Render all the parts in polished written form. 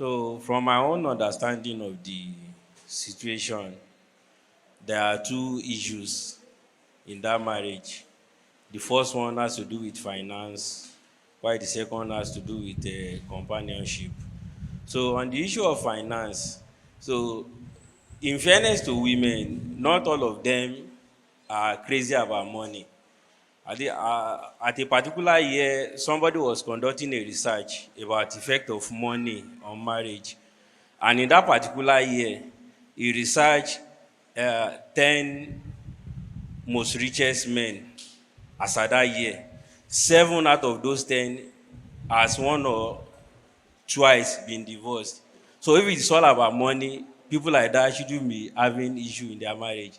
So, from my own understanding of the situation, there are two issues in that marriage. The first one has to do with finance, while the second one has to do with companionship. So, on the issue of finance, so in fairness to women, not all of them are crazy about money. At a particular year, somebody was conducting a research about effect of money on marriage. And in that particular year, he researched 10 most richest men as at that year. Seven out of those 10 has one or twice been divorced. So if it's all about money, people like that shouldn't be having issue in their marriage.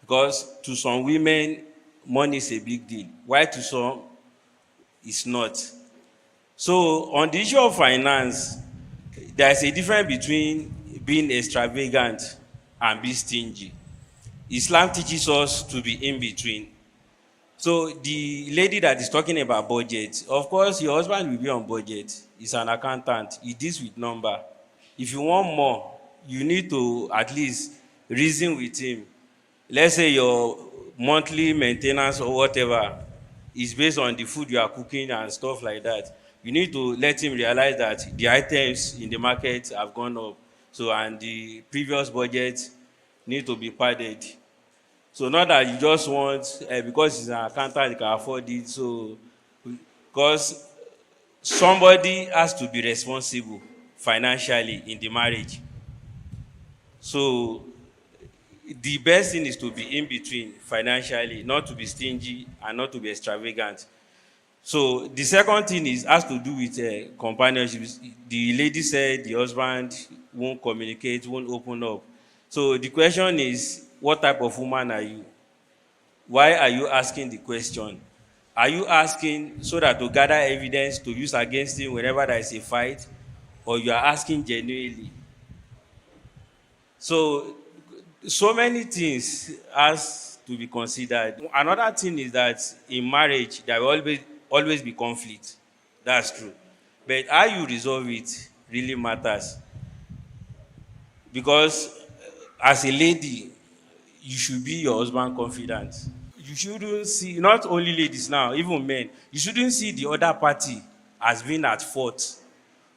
Because to some women, money is a big deal. Why to some, it's not. So on the issue of finance, there's a difference between being extravagant and being stingy. Islam teaches us to be in between. So the lady that is talking about budget, of course, your husband will be on budget. He's an accountant. He deals with number. If you want more, you need to at least reason with him. Let's say your monthly maintenance or whatever is based on the food you are cooking and stuff like that. You need to let him realize that the items in the market have gone up. So, and the previous budget need to be padded. So not that you just want, because he's an accountant, he can afford it. So, because somebody has to be responsible financially in the marriage. So the best thing is to be in between financially, not to be stingy and not to be extravagant. So the second thing is has to do with companionship. The lady said the husband won't communicate, won't open up. So the question is, what type of woman are you? Why are you asking the question? Are you asking so that to gather evidence to use against him whenever there is a fight, or you are asking genuinely? So, so many things has to be considered. Another thing is that in marriage there will always be conflict. That's true. But how you resolve it really matters. Because as a lady, you should be your husband confident. You shouldn't see, not only ladies now, even men, you shouldn't see the other party as being at fault.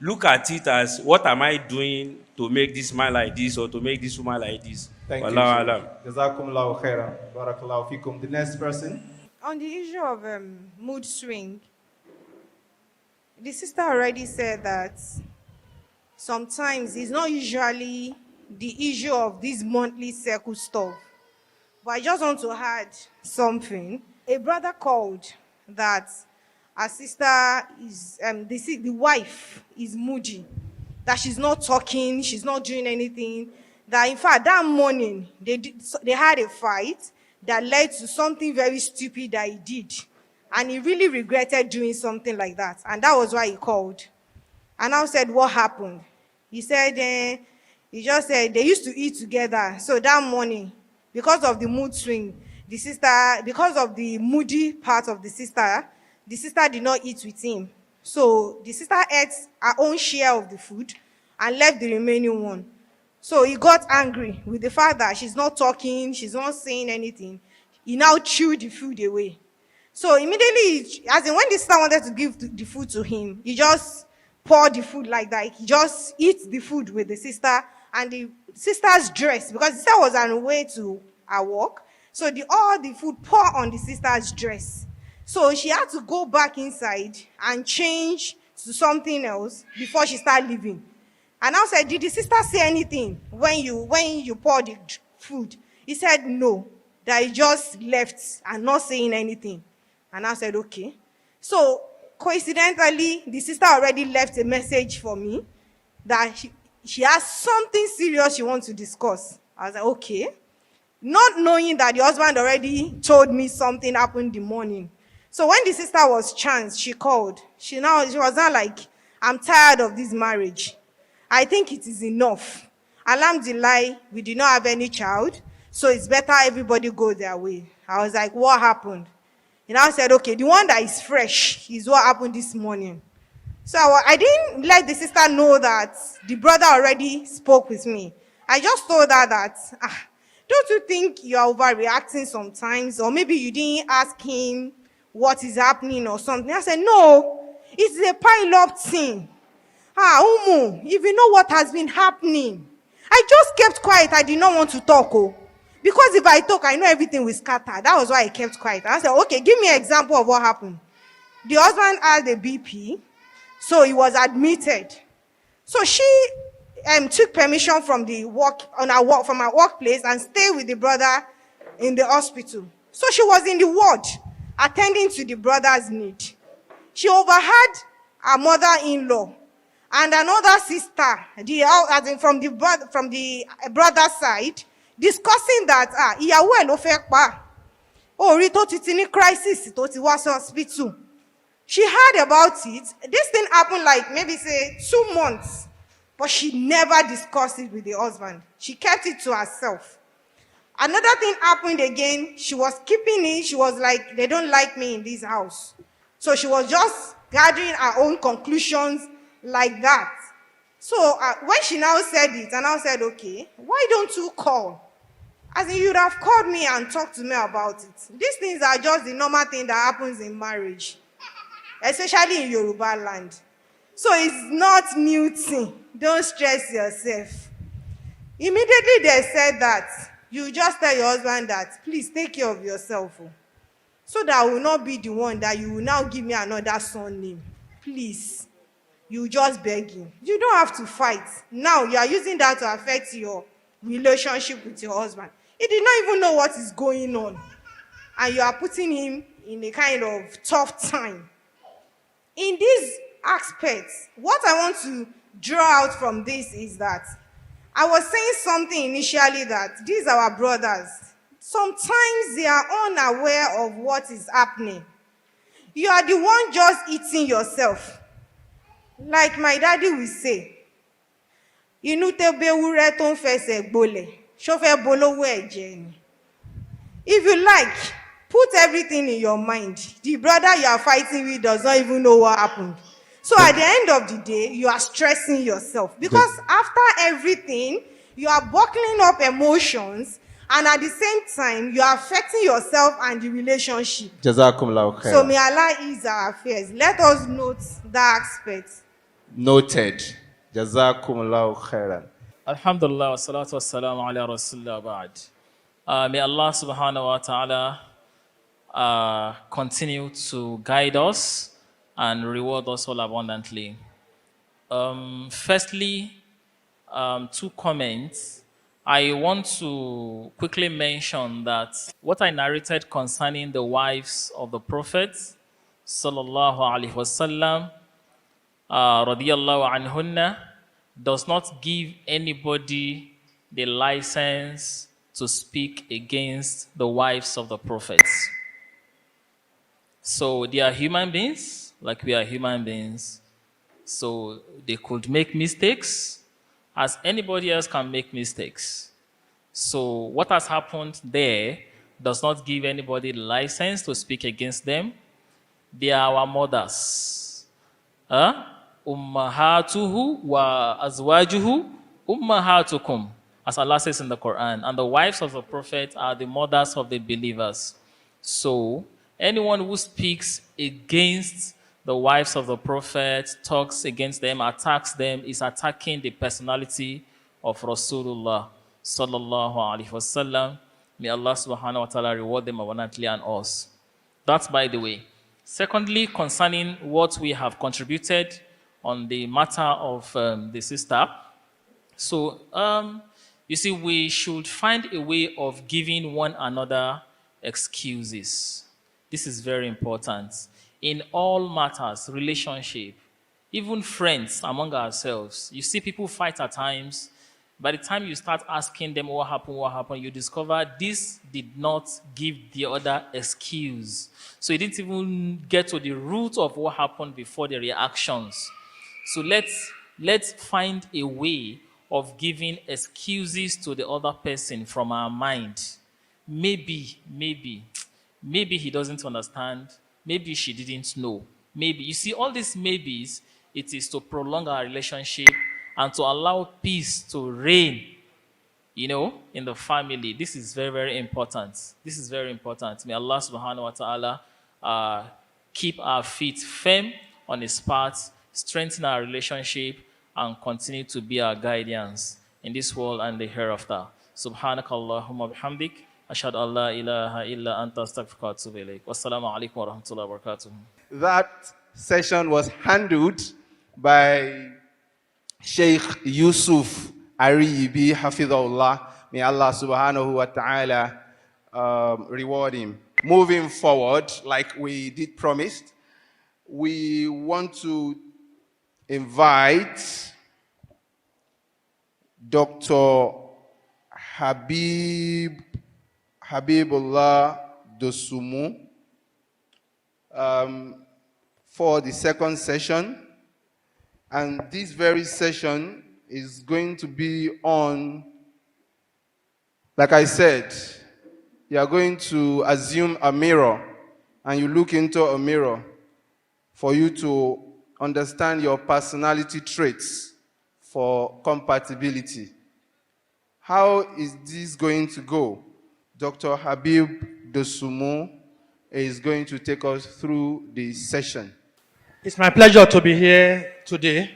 Look at it as, what am I doing to make this man like this or to make this woman like this? Thank you, Wallahu Sheikh. alam. Jazakumullahu khairan. Barakallahu fikum. The next person. On the issue of mood swing, the sister already said that sometimes it's not usually the issue of this monthly circle stuff. But I just want to add something. A brother called that her sister is, the wife is moody, that she's not talking, she's not doing anything. That in fact, that morning, they had a fight that led to something very stupid that he did. And he really regretted doing something like that. And that was why he called. And I said, what happened? He said, he just said they used to eat together. So that morning, because of the mood swing, because of the moody part of the sister did not eat with him. So the sister ate her own share of the food and left the remaining one. So he got angry with the fact that she's not talking, she's not saying anything. He now chewed the food away. So immediately, as in when the sister wanted to give the food to him, he just poured the food like that. He just eats the food with the sister and the sister's dress, because the sister was on her way to her work. So all the food poured on the sister's dress. So she had to go back inside and change to something else before she started leaving. And I said, did the sister say anything when you poured the food? He said no, that he just left and not saying anything. And I said, okay. So coincidentally, the sister already left a message for me that she has something serious she wants to discuss. I was like, okay. Not knowing that the husband already told me something happened the morning. So when the sister was chance, she called. She was not like, I'm tired of this marriage. I think it is enough. Alhamdulillah, we did not have any child, so it's better everybody go their way. I was like, what happened? And I said, okay, the one that is fresh is what happened this morning. So I didn't let the sister know that the brother already spoke with me. I just told her that, don't you think you are overreacting sometimes? Or maybe you didn't ask him what is happening or something. I said, no, it's a pile-up thing. Umu, if you know what has been happening. I just kept quiet. I did not want to talk. Oh. Because if I talk, I know everything will scatter. That was why I kept quiet. I said, okay, give me an example of what happened. The husband had a BP, so he was admitted. So she took permission from the from her workplace and stayed with the brother in the hospital. So she was in the ward, attending to the brother's need. She overheard her mother-in-law and another sister, from the brother side, discussing that ìyàwó ẹ̀ ló fẹ́ pa. Orí tó ti ní crisis tó ti wá sí hospital. She heard about it. This thing happened like maybe say 2 months, but she never discussed it with the husband. She kept it to herself. Another thing happened again. She was keeping it. She was like, they don't like me in this house. So she was just gathering her own conclusions like that. So when she now said it, and I said, okay, why don't you call? As in, you'd have called me and talked to me about it. These things are just the normal thing that happens in marriage, especially in Yoruba land. So it's not new thing. Don't stress yourself. Immediately they said that, you just tell your husband that, please take care of yourself. So that I will not be the one that you will now give me another son name. Please. You just beg him. You don't have to fight. Now you are using that to affect your relationship with your husband. He did not even know what is going on. And you are putting him in a kind of tough time. In these aspects, what I want to draw out from this is that I was saying something initially that these are our brothers. Sometimes they are unaware of what is happening. You are the one just eating yourself. Like my daddy will say, inú tẹ́ bewúrẹ́ tó ń fẹsẹ̀ gbolẹ̀, ṣó fẹ́ bolówó ẹ̀jẹ̀ ni. If you like, put everything in your mind. The brother you are fighting with does not even know what happened. So at the end of the day, you are stressing yourself. Because after everything, you are buckling up emotions, and at the same time, you are affecting yourself and the relationship. Jazakumullahu khairan. So may Allah ease our affairs. Let us note that aspect. Noted. Jazakumullahu khairan. Alhamdulillah wa salatu wa salamu ala rasulillah ba'd. May Allah subhanahu wa ta'ala continue to guide us and reward us all abundantly. Firstly, 2 comments. I want to quickly mention that what I narrated concerning the wives of the Prophet, sallallahu alaihi wasallam, radiyallahu anhunna, does not give anybody the license to speak against the wives of the prophets. So they are human beings, like we are human beings. So they could make mistakes, as anybody else can make mistakes. So what has happened there does not give anybody the license to speak against them. They are our mothers. Ummahatuhu wa azwajuhu ummahatukum, as Allah says in the Quran. And the wives of the Prophet are the mothers of the believers. So anyone who speaks against the wives of the Prophet, talks against them, attacks them, is attacking the personality of Rasulullah sallallahu alaihi wasallam. May Allah subhanahu wa ta'ala reward them abundantly and us. That's by the way. Secondly, concerning what we have contributed on the matter of the sister. So, you see, we should find a way of giving one another excuses. This is very important. In all matters, relationship, even friends among ourselves. You see people fight at times. By the time you start asking them what happened, you discover this did not give the other excuse. So you didn't even get to the root of what happened before the reactions. So let's find a way of giving excuses to the other person from our mind. Maybe he doesn't understand. Maybe she didn't know. Maybe. You see, all these maybes it is to prolong our relationship and to allow peace to reign, in the family. This is very, very important. This is very important. May Allah subhanahu wa ta'ala keep our feet firm on His path, strengthen our relationship, and continue to be our guidance in this world and the hereafter. Subhanakallahumma bihamdik. Ashhadu an la ilaha illa anta astaghfiruka wa atubu ilayk. Wassalamu alaikum wa rahmatullahi wa barakatuh. That session was handled by Sheikh Yusuf Ariyibi Hafidhullah. May Allah subhanahu wa ta'ala reward him. Moving forward, like we did promise, we want to invite Dr. Habibullah Dosumu for the second session. And this very session is going to be on, like I said, you are going to assume a mirror and you look into a mirror for you to understand your personality traits for compatibility. How is this going to go? Dr. Habib Dosumu is going to take us through the session. It's my pleasure to be here today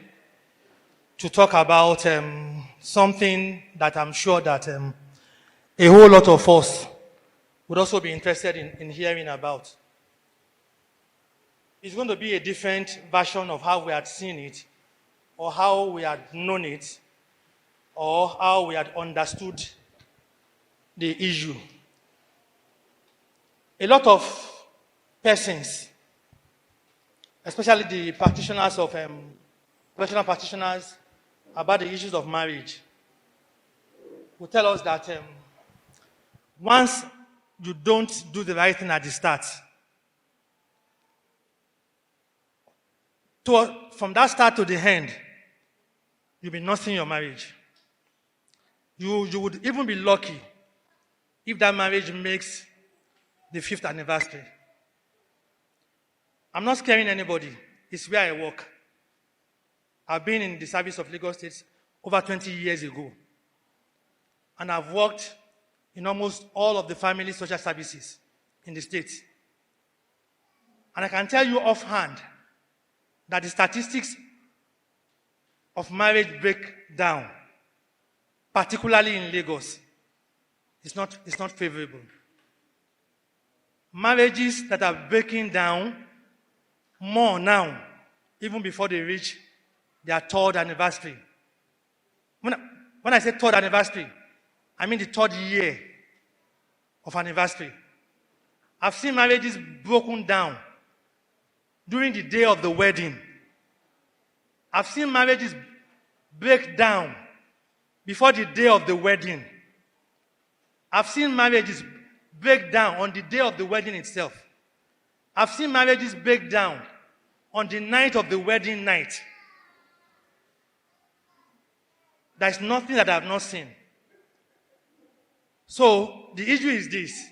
to talk about something that I'm sure that a whole lot of us would also be interested in hearing about. It's going to be a different version of how we had seen it, or how we had known it, or how we had understood the issue. A lot of persons, especially the practitioners of professional practitioners about the issues of marriage, will tell us that once you don't do the right thing at the start, from that start to the end, you'll be nursing your marriage. You would even be lucky if that marriage makes the 5th anniversary. I'm not scaring anybody. It's where I work. I've been in the service of Lagos State over 20 years ago. And I've worked in almost all of the family social services in the state. And I can tell you offhand that the statistics of marriage breakdown, particularly in Lagos, is not favorable. Marriages that are breaking down more now, even before they reach their 3rd anniversary. When I say 3rd anniversary, I mean the 3rd year of anniversary. I've seen marriages broken down during the day of the wedding. I've seen marriages break down before the day of the wedding. I've seen marriages break down on the day of the wedding itself. I've seen marriages break down on the night of the wedding night. There's nothing that I've not seen. So the issue is this: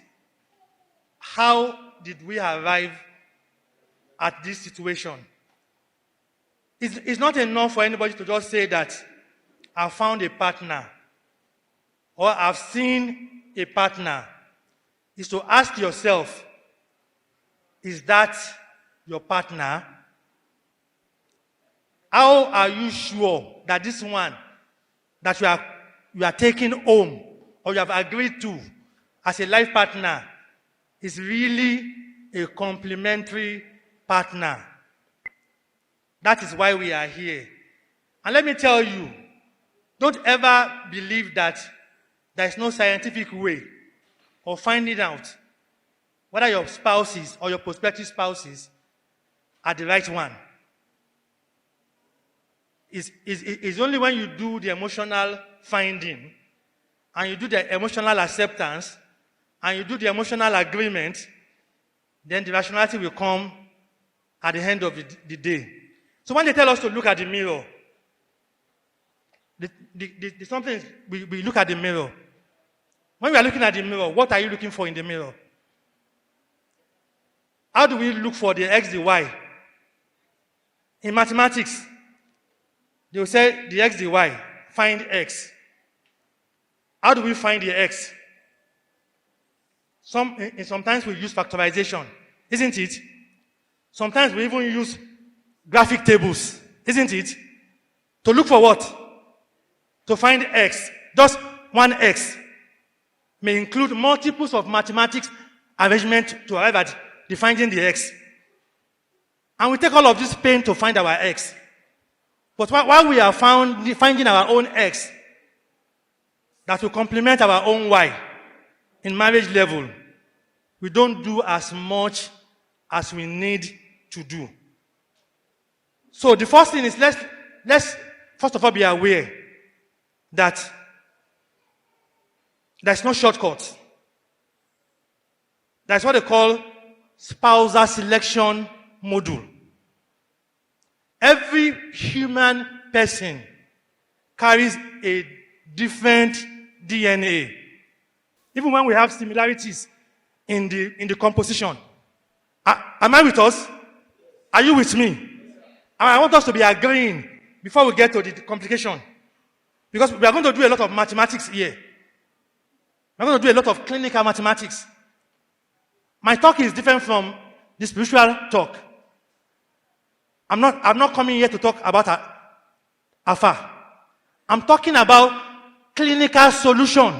how did we arrive at this situation? It's not enough for anybody to just say that I found a partner or I've seen a partner. Is to ask yourself, is that your partner? How are you sure that this one that you are taking home or you have agreed to as a life partner is really a complementary partner? That is why we are here. And let me tell you, don't ever believe that there is no scientific way of finding out whether your spouses or your prospective spouses are the right one. It's only when you do the emotional finding and you do the emotional acceptance and you do the emotional agreement, then the rationality will come at the end of the day. So when they tell us to look at the mirror, the something is we look at the mirror. When we are looking at the mirror, what are you looking for in the mirror? How do we look for the x, the y? In mathematics, They will say the x, the y. Find x. How do we find the x? Sometimes we use factorization, isn't it? Sometimes we even use graphic tables, isn't it? To look for what? To find x. Just one x may include multiples of mathematics arrangement to arrive at finding the x. And we take all of this pain to find our x. But while we are finding our own x that will complement our own y in marriage level, we don't do as much as we need to do. So the first thing is let's first of all be aware that there's no shortcut. That's what they call spousal selection module. Every human person carries a different DNA. Even when we have similarities in the composition. Am I with us? Are you with me? I want us to be agreeing before we get to the complication. Because we are going to do a lot of mathematics here. We're going to do a lot of clinical mathematics. My talk is different from the spiritual talk. I'm not coming here to talk about Afa. I'm talking about clinical solution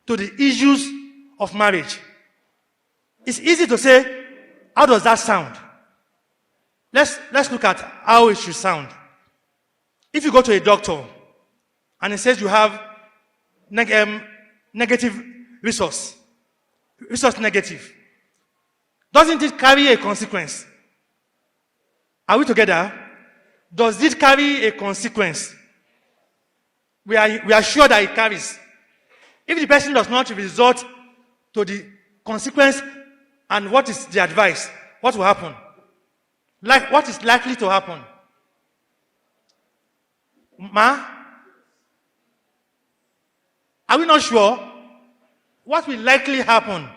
to the issues of marriage. It's easy to say, how does that sound? Let's look at how it should sound. If you go to a doctor and it says you have negative resource negative, doesn't it carry a consequence? Are we together? Does it carry a consequence? We are sure that it carries. If the person does not resort to the consequence and what is the advice, what will happen? What is likely to happen? Ma? Are we not sure? What will likely happen?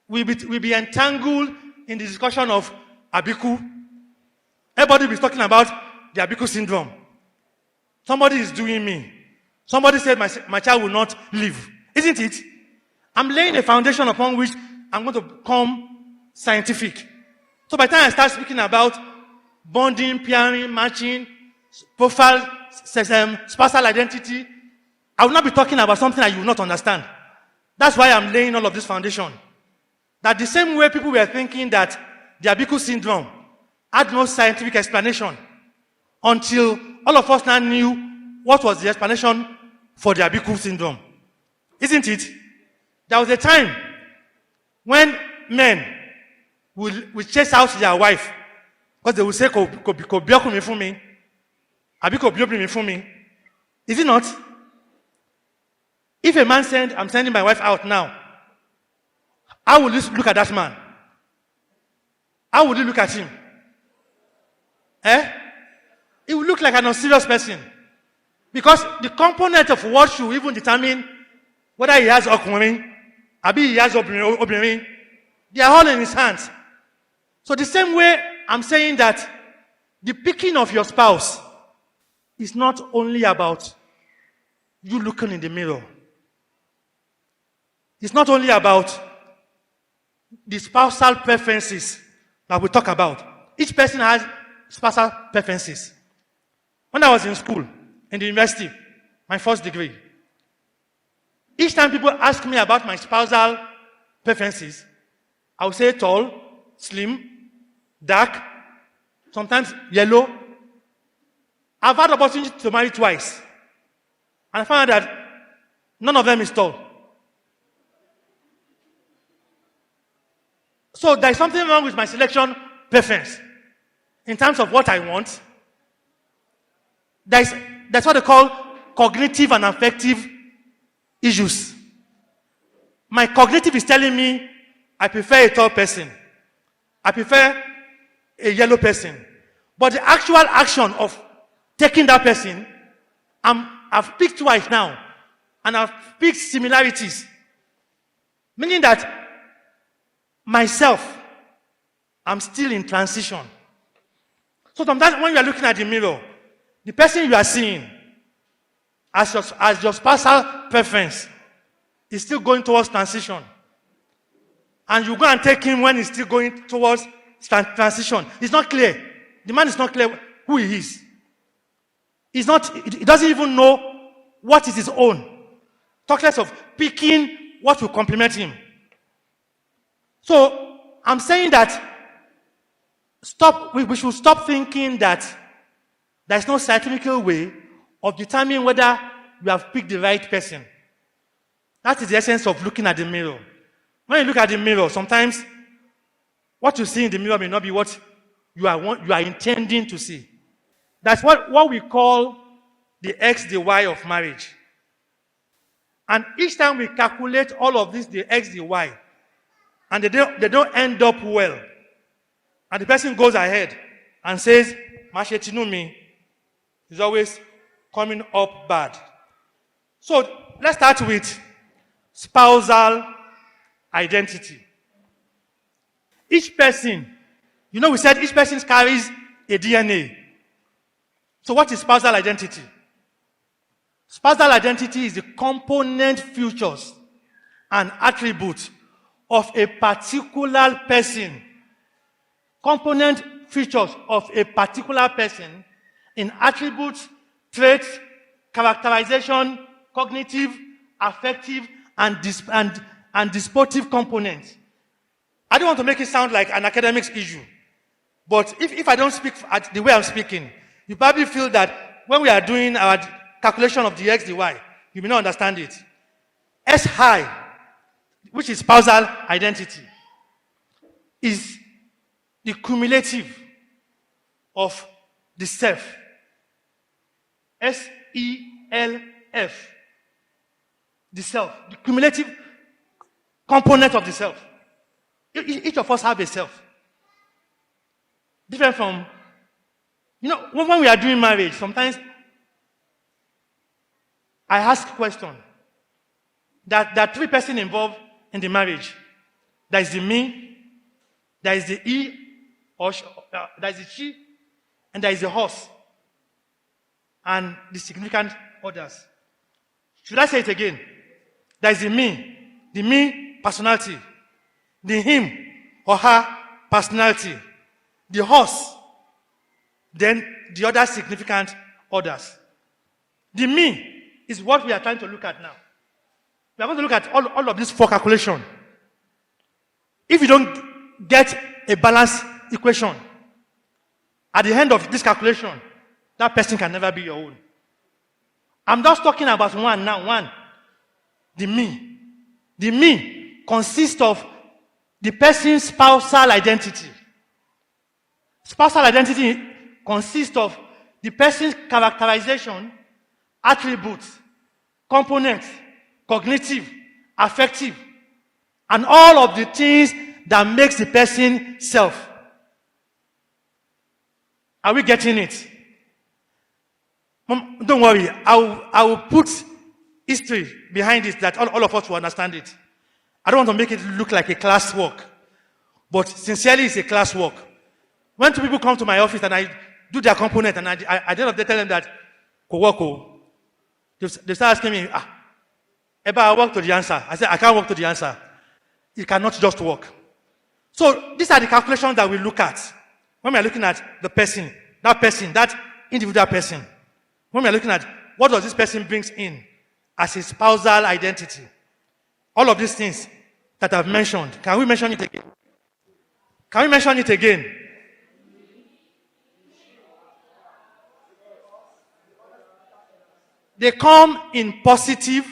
We'll be entangled in the discussion of Abiku. Everybody will be talking about the Abiku syndrome. Somebody is doing me. Somebody said my child will not live. Isn't it? I'm laying a foundation upon which I'm going to become scientific. So by the time I start speaking about bonding, pairing, matching, profile, spatial identity, I will not be talking about something that you will not understand. That's why I'm laying all of this foundation. That the same way people were thinking that the Abiku syndrome had no scientific explanation until all of us now knew what was the explanation for the Abiku syndrome. Isn't it? There was a time when men will chase out their wife because they will say, is it not? If a man said, I'm sending my wife out now, how will you look at that man? How would you look at him? He will look like an unserious person. Because the component of what should even determine whether he has okunrin, or he has obìnrin, they are all in his hands. So the same way I'm saying that the picking of your spouse is not only about you looking in the mirror. It's not only about the spousal preferences that we talk about. Each person has spousal preferences. When I was in school, in the university, my first degree, each time people ask me about my spousal preferences, I would say tall, slim, dark, sometimes yellow. I've had the opportunity to marry twice. And I found out that none of them is tall. So there is something wrong with my selection preference. In terms of what I want, that's what they call cognitive and affective issues. My cognitive is telling me I prefer a tall person. I prefer a yellow person. But the actual action of taking that person, I've picked twice now. And I've picked similarities. Meaning that myself, I'm still in transition. So sometimes when you are looking at the mirror, the person you are seeing as your spousal preference is still going towards transition, and you go and take him when he's still going towards transition, it's not clear. The man is not clear who he is. He doesn't even know what is his own. Talk less of picking what will complement him. So I'm saying that we should stop thinking that there's no scientific way of determining whether you have picked the right person. That is the essence of looking at the mirror. When you look at the mirror, sometimes what you see in the mirror may not be what you are intending to see. That's what we call the X, the Y of marriage. And each time we calculate all of this, the X, the Y, and they don't end up well, and the person goes ahead and says, Mashetinumi is always coming up bad. So let's start with spousal identity. Each person, we said each person carries a DNA. So what is spousal identity? Spousal identity is the component features and attributes of a particular person. Component features of a particular person in attributes, traits, characterization, cognitive, affective, and dispositive components. I don't want to make it sound like an academics issue, but if I don't speak the way I'm speaking, you probably feel that when we are doing our calculation of the X, the Y, you may not understand it. S high, which is spousal identity, is the cumulative of the self. S-E-L-F. The self. The cumulative component of the self. Each of us have a self. Different from, when we are doing marriage, sometimes I ask a question. There are three persons involved in the marriage. There is the me, there is the he, there is the she, and there is the horse, and the significant others. Should I say it again? There is the me personality, the him or her personality, the horse, then the other significant others. The me is what we are trying to look at now. We are going to look at all of these four calculations. If you don't get a balanced equation, at the end of this calculation, that person can never be your own. I'm just talking about one now. One, the me. The me consists of the person's spousal identity. Spousal identity consists of the person's characterization, attributes, components, cognitive, affective, and all of the things that makes the person self. Are we getting it? Don't worry, I will put history behind it that all of us will understand it. I don't want to make it look like a classwork, but sincerely it's a classwork. When two people come to my office and I do their component and I end up tell them that, Kowoko, they start asking me, Eba, I work to the answer. I said, I can't work to the answer. It cannot just work. So these are the calculations that we look at when we are looking at the person, that individual person. When we are looking at what does this person brings in as his spousal identity. All of these things that I've mentioned. Can we mention it again? Can we mention it again? They come in positive,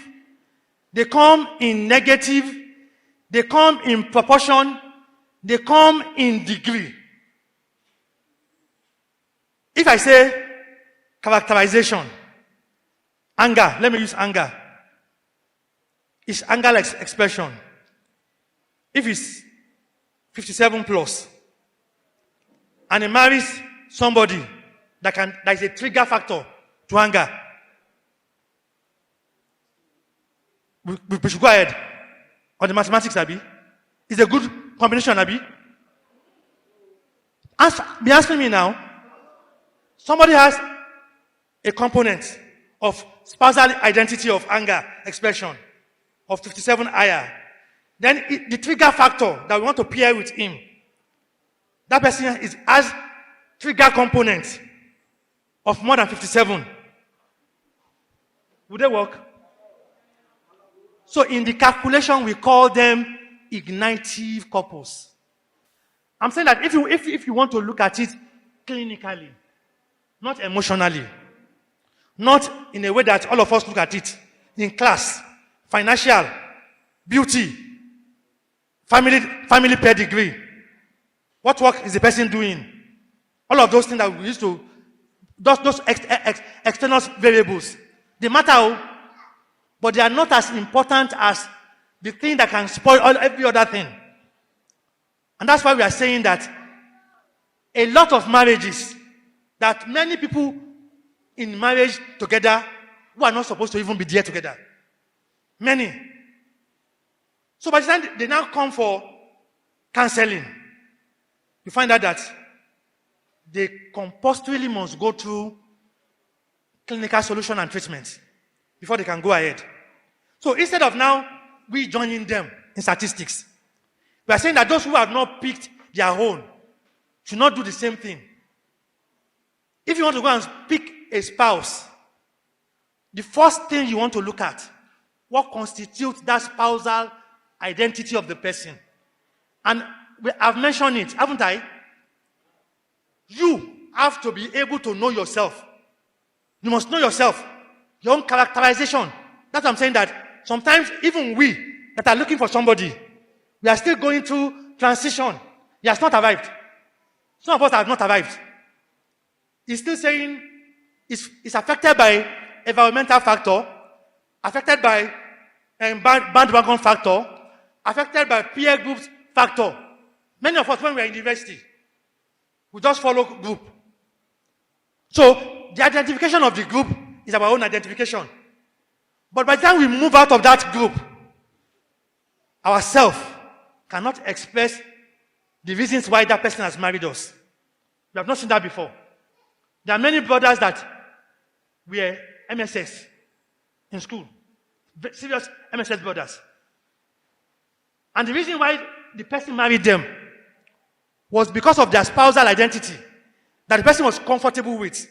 they come in negative, they come in proportion, they come in degree. If I say characterization, anger, let me use anger. It's anger-like expression. If it's 57 plus, and he marries somebody that is a trigger factor to anger, we should go ahead on the mathematics, Abi. It's a good combination, Abi. Be asking me now. Somebody has a component of spousal identity of anger expression of 57 higher, then the trigger factor that we want to pair with him, that person has trigger component of more than 57. Would they work? So in the calculation, we call them ignitive couples. I'm saying that if you want to look at it clinically, not emotionally, not in a way that all of us look at it, in class, financial, beauty, family pedigree, what work is the person doing? All of those things that we used to, those external variables, they matter, but they are not as important as the thing that can spoil every other thing. And that's why we are saying that a lot of marriages, that many people in marriage together who are not supposed to even be there together. Many. So by the time they now come for counseling, you find out that they compulsorily must go through clinical solution and treatment before they can go ahead. So instead of now we joining them in statistics, we are saying that those who have not picked their own should not do the same thing. If you want to go and pick a spouse, the first thing you want to look at, what constitutes that spousal identity of the person. And I've mentioned it, haven't I? You have to be able to know yourself. You must know yourself, your own characterization. That's what I'm saying, that sometimes even we that are looking for somebody, we are still going through transition. He has not arrived. Some of us have not arrived. He's still saying it's affected by environmental factor, affected by bandwagon factor, affected by peer groups factor. Many of us, when we are in university, we just follow group. So the identification of the group is our own identification. But by the time we move out of that group, ourselves cannot express the reasons why that person has married us. We have not seen that before. There are many brothers that were MSS in school. Serious MSS brothers. And the reason why the person married them was because of their spousal identity that the person was comfortable with.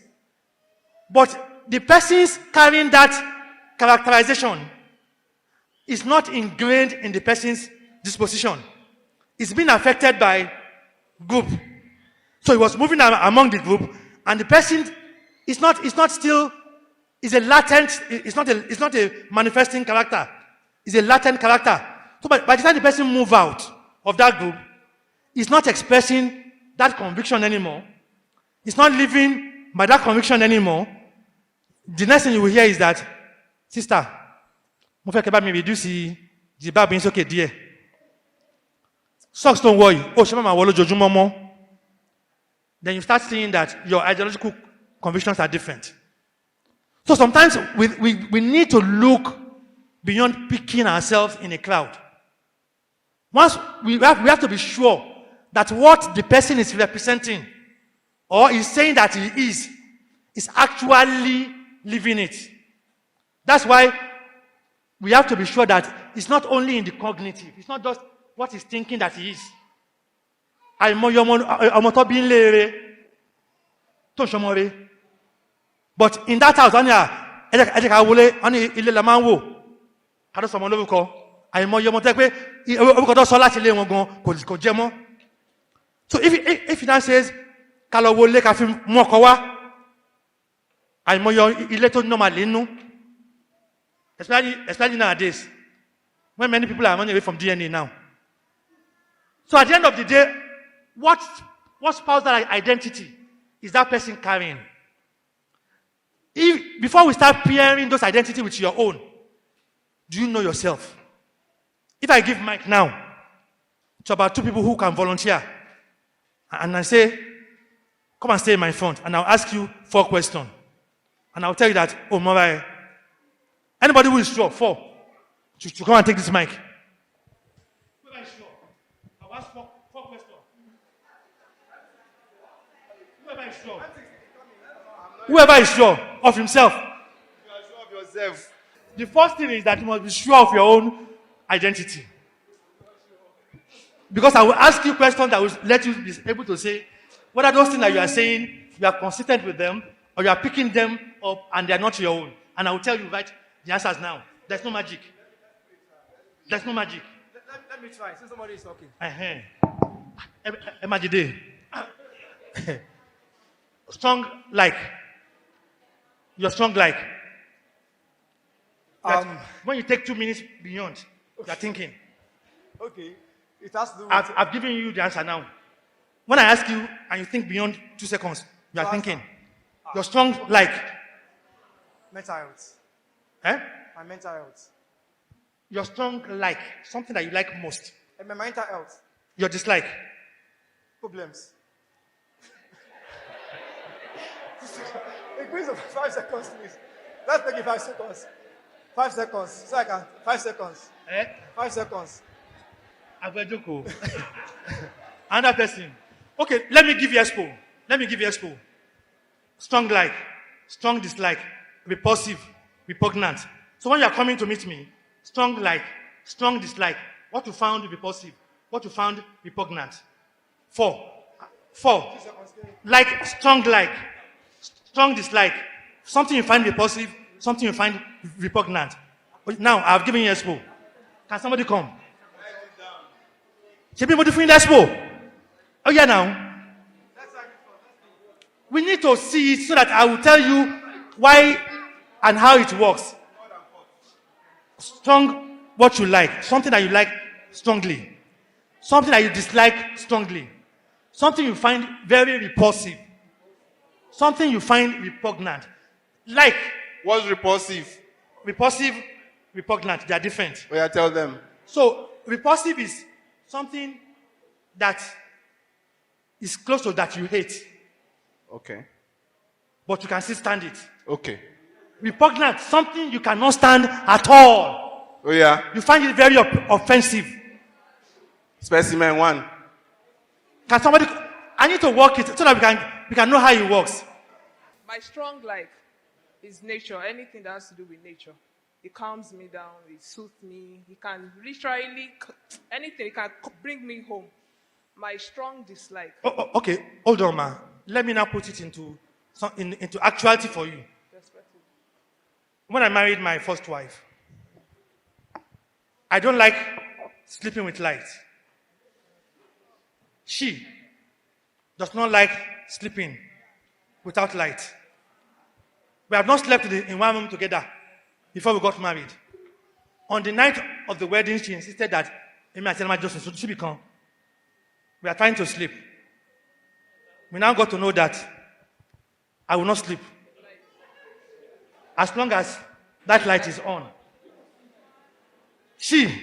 But the person's carrying that characterization is not ingrained in the person's disposition. It's been affected by group. So he was moving among the group, and the person is not still, is a latent, it's not a manifesting character. It's a latent character. So by the time the person moves out of that group, he's not expressing that conviction anymore. He's not living by that conviction anymore. The next thing you will hear is that, sister, mo fẹ́ kẹ́ bá mi reduce jìbá bí n sókè díẹ̀. Socks don't worry. Oh, ṣe máa wọ lójoojúmọ́ mọ́. Then you start seeing that your ideological convictions are different. So sometimes we need to look beyond picking ourselves in a crowd. Once we have to be sure that what the person is representing or is saying that he is actually living it. That's why we have to be sure that it's not only in the cognitive, it's not just what he's thinking that he is. But in that house, so if he now says, especially nowadays, when many people are running away from DNA now. So at the end of the day, what spousal identity is that person carrying? Before we start pairing those identities with your own, do you know yourself? If I give Mike now to about 2 people who can volunteer, and I say, come and stay in my front, and I'll ask you 4 questions, and I'll tell you that, oh, Mara, anybody who is sure, 4, to come and take this mic. Whoever is sure, I'll ask 4 questions. Whoever is sure. of himself. You are sure of yourself. The first thing is that you must be sure of your own identity. Because I will ask you questions that will let you be able to say whether those things that you are saying, you are consistent with them, or you are picking them up and they are not your own. And I will tell you right the answers now. There's no magic. There's no magic. Let me try, since somebody is talking. Imagine. Strong like. You're strong like. When you take 2 minutes beyond, you're thinking. Okay. It has to do with... I've given you the answer now. When I ask you and you think beyond 2 seconds, you are thinking. You're strong like. mental health. Eh? My mental health. You're strong like. Something that you like most. And my mental health. Your dislike. Problems. Increase of 5 seconds, please. Let's make it 5 seconds. 5 seconds. So I can. 5 seconds. 5 seconds. Agwejoko. Another person. Okay, let me give you expo. Strong like, strong dislike, repulsive, repugnant. So when you are coming to meet me, strong like, strong dislike, what you found repulsive, what you found repugnant. 4. Like, strong dislike, something you find repulsive, something you find repugnant. Now, I've given you expo. Can somebody come? Anybody find expo? Oh yeah, now. We need to see it so that I will tell you why and how it works. Strong, what you like. Something that you like strongly. Something that you dislike strongly. Something you find very repulsive. Something you find repugnant. Like. What's repulsive? Repulsive, repugnant. They are different. Oh yeah, tell them. So, repulsive is something that is close to that you hate. Okay. But you can still stand it. Okay. Repugnant, something you cannot stand at all. Oh yeah. You find it very offensive. Specimen 1. Can somebody? I need to work it so that we can know how it works. My strong like is nature. Anything that has to do with nature. It calms me down. It soothes me. It can literally anything. It can bring me home. My strong dislike. Okay, hold on, ma. Let me now put it into actuality for you. When I married my first wife, I don't like sleeping with light. She does not like sleeping without light. We have not slept in one room together before we got married. On the night of the wedding, she insisted that Amy and Selma Joseph should become. We are trying to sleep. We now got to know that I will not sleep as long as that light is on. She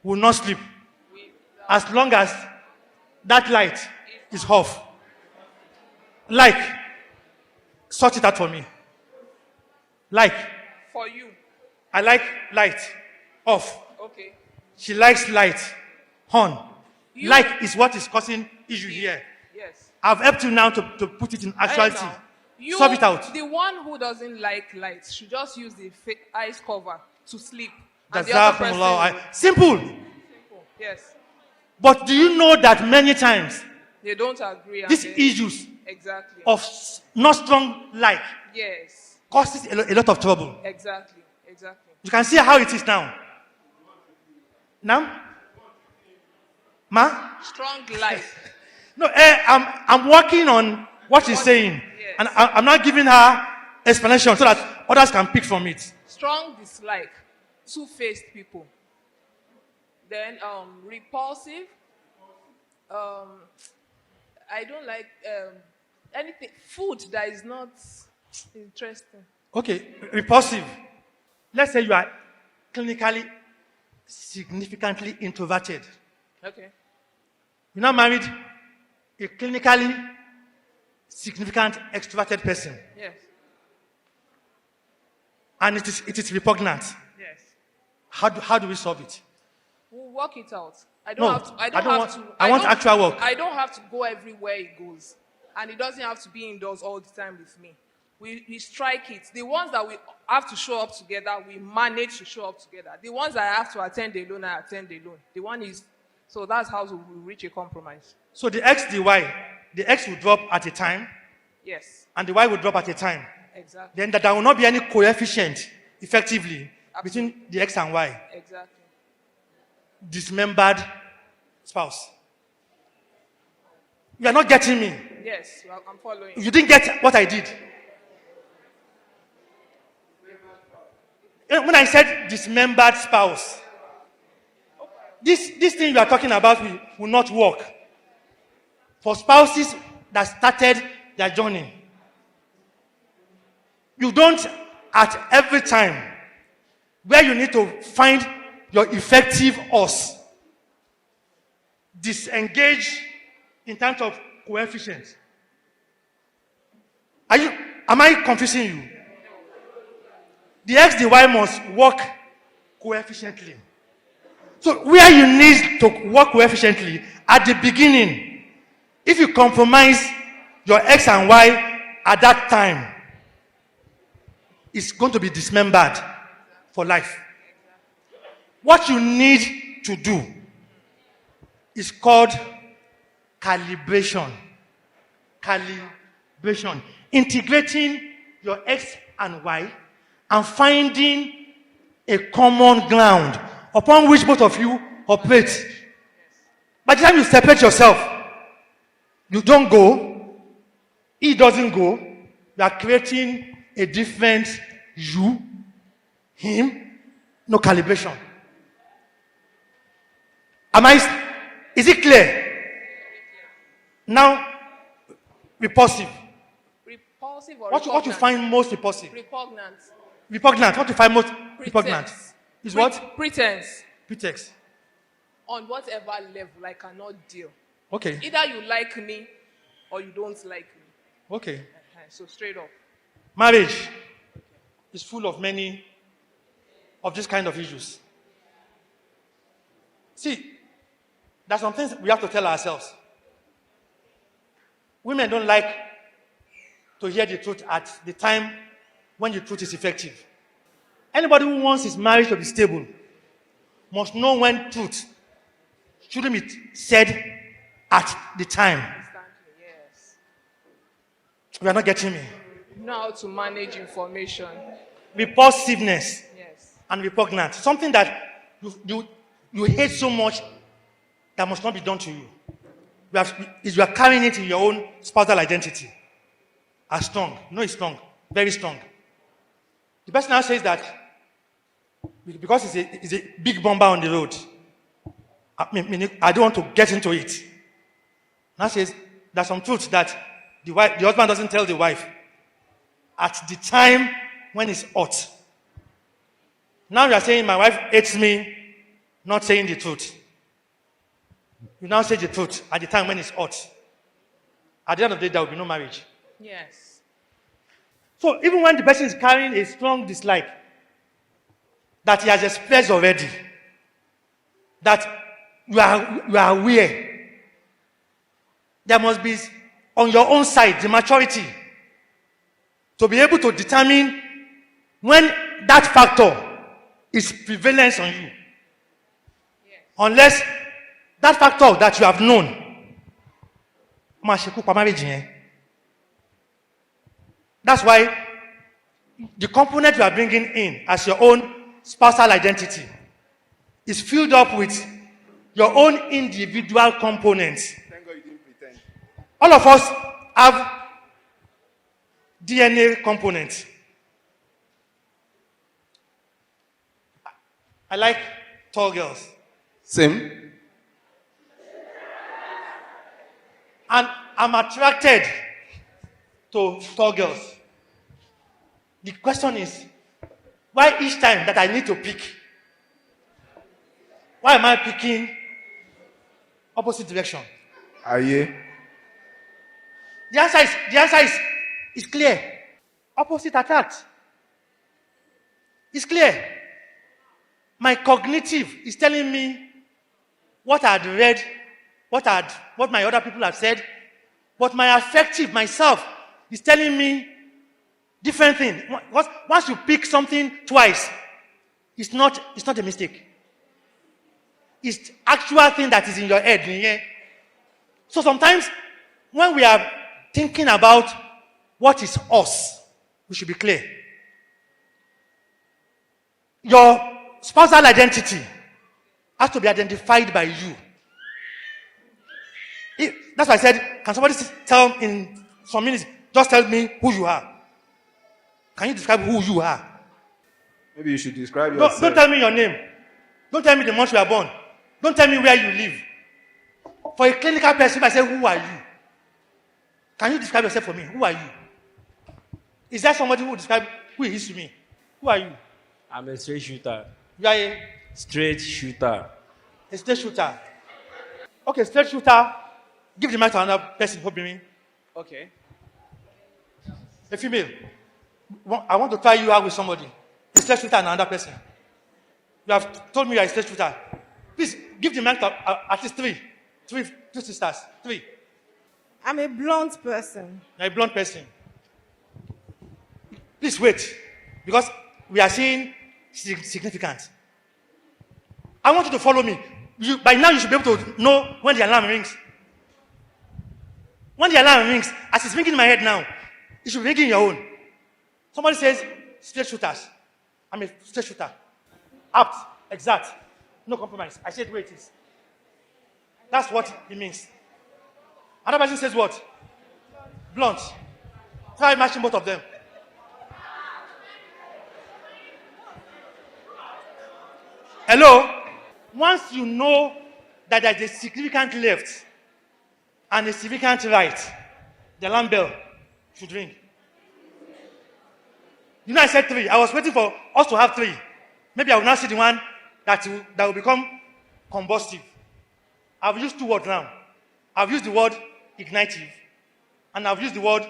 will not sleep as long as that light is off. Like, sort it out for me. Like. For you. I like light off. Okay. She likes light on. You, like is what is causing issue here. Yes. I've helped you now to put it in actuality. You, solve it out. The one who doesn't like light should just use the eyes cover to sleep. And That's the other person, simple. simple. Yes. But do you know that many times They don't agree. these issues exactly. of not strong like Yes. causes a lot of trouble. Exactly. Exactly. You can see how it is now. Now? Ma? Strong light. No, I'm working on what she's saying. Yes. And I'm not giving her explanation so that others can pick from it. Strong dislike. Two-faced people. Then repulsive. I don't like anything. Food that is not interesting. Okay, repulsive. Let's say you are clinically significantly introverted. Okay. You now married a clinically significant extroverted person. Yes. And it is repugnant. Yes. How do we solve it? We'll work it out. I No, don't have to. I want actual work. I don't have to go everywhere it goes, and it doesn't have to be indoors all the time with me. we strike it. The ones that we have to show up together, we manage to show up together. The ones that I have to attend alone, I attend alone. The one is, so that's how we reach a compromise. So the X, the Y, the X will drop at a time, Yes, and the Y will drop at a time. exactly. Then there will not be any coefficient, effectively, between the X and Y. Exactly. Dismembered spouse. You are not getting me. Yes, well, I'm following. You didn't get what I did. When I said dismembered spouse, this thing you are talking about will not work for spouses that started their journey. You don't, at every time, where you need to find your effective us, disengage in terms of coefficients. Am I confusing you? The X, the Y must work coefficiently. So where you need to work coefficiently at the beginning, if you compromise your X and Y at that time, it's going to be dismembered for life. What you need to do is called calibration. Calibration. Integrating your X and Y and finding a common ground upon which both of you operate. By the time you separate yourself, you don't go, he doesn't go, you are creating a different you, him, no calibration. Is it clear? Now, repulsive. Repulsive or What you find most repulsive? Repugnant. Repugnant. What you find most repugnant? Is what? Pretense. Pretext. On whatever level, I cannot deal. Okay. Either you like me or you don't like me. Okay. So straight up. Marriage is full of many of these kind of issues. See, there are some things we have to tell ourselves. Women don't like to hear the truth at the time when the truth is effective. Anybody who wants his marriage to be stable must know when truth shouldn't be said at the time. Instantly, yes. We are not getting me. You know how to manage information. Repulsiveness Yes. and repugnant. Something that you hate so much that must not be done to you. You are carrying it in your own spousal identity. As strong. No, it's strong. Very strong. The person now says that because it's a big bomber on the road, I don't want to get into it. Now says there's some truth that the husband doesn't tell the wife at the time when it's hot. Now you are saying my wife hates me, not saying the truth. You now say the truth at the time when it's hot. At the end of the day, there will be no marriage. Yes. So even when the person is carrying a strong dislike that he has expressed already, that you are aware, there must be on your own side the maturity to be able to determine when that factor is prevalent on you. Yes. Unless that factor that you have known, that's why the component you are bringing in as your own spousal identity is filled up with your own individual components. Thank God you didn't pretend. All of us have DNA components. I like tall girls. Same. And I'm attracted to tall girls. The question is, why each time that I need to pick, why am I picking opposite direction? Aye. The answer is clear. Opposite attract. It's clear. My cognitive is telling me what I had read, what my other people have said, but my affective, myself, is telling me Different thing. Once you pick something twice, it's not a mistake. It's the actual thing that is in your head. Yeah? So sometimes when we are thinking about what is us, we should be clear. Your spousal identity has to be identified by you. That's why I said, can somebody tell in some minutes, just tell me who you are? Can you describe who you are? Maybe you should describe yourself. Don't tell me your name. Don't tell me the month you are born. Don't tell me where you live. For a clinical person, I say, who are you? Can you describe yourself for me? Who are you? Is there somebody who will describe who he is to me? Who are you? I'm a straight shooter. You are a Straight shooter. straight shooter. Okay, straight shooter. Give the mic to another person. Hope me. Okay. A female. I want to try you out with somebody. A straight shooter and another person. You have told me you are a straight shooter. Please give the mic to at least two sisters. 3. I'm a blunt person. You're a blonde person. Please wait, because we are seeing significance. I want you to follow me. By now, you should be able to know when the alarm rings. When the alarm rings, as it's ringing in my head now, it should be ringing in your own. Somebody says, straight shooters. I'm a straight shooter. Apt, exact, no compromise. I said, wait, it is. That's what it means. Another person says what? Blunt. Try matching both of them. Hello? Once you know that there's a significant left and a significant right, the alarm bell should ring. You know, I said 3. I was waiting for us to have 3. Maybe I will now see the one that will become combustive. I've used 2 words now. I've used the word ignitive, and I've used the word,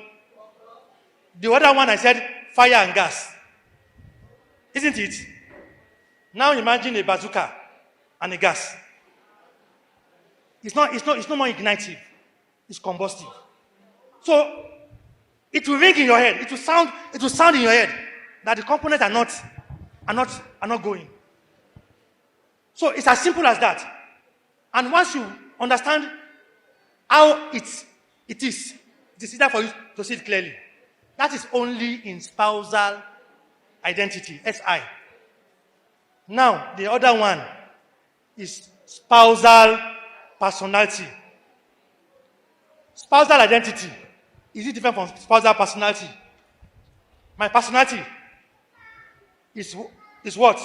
the other one I said, fire and gas. Isn't it? Now imagine a bazooka and a gas. It's not more ignitive. It's combustive. So it will ring in your head. It will sound in your head that the components are not going. So it's as simple as that. And once you understand how it is easier for you to see it clearly. That is only in spousal identity, SI. Now, the other one is spousal personality. Spousal identity, is it different from spousal personality? My personality is what?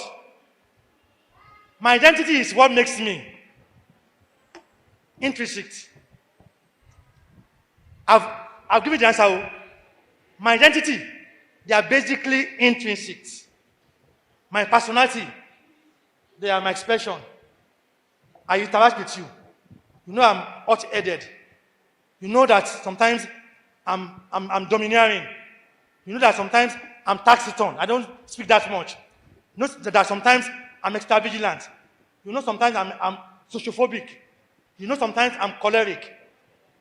My identity is what makes me intrinsic. I've given the answer. My identity, they are basically intrinsic. My personality, they are my expression. I interact with you. You know I'm hot-headed. You know that sometimes I'm domineering. You know that sometimes I'm taciturn. I don't speak that much. You know that sometimes I'm extra-vigilant. You know sometimes I'm sociophobic. You know sometimes I'm choleric.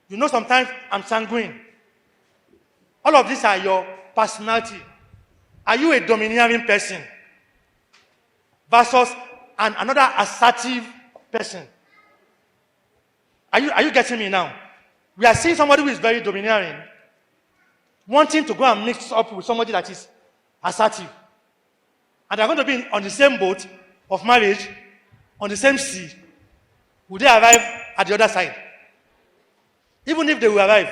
You know sometimes I'm sanguine. All of these are your personality. Are you a domineering person versus another assertive person? Are you getting me now? We are seeing somebody who is very domineering, wanting to go and mix up with somebody that is assertive. And they're going to be on the same boat of marriage, on the same sea. Will they arrive at the other side? Even if they will arrive,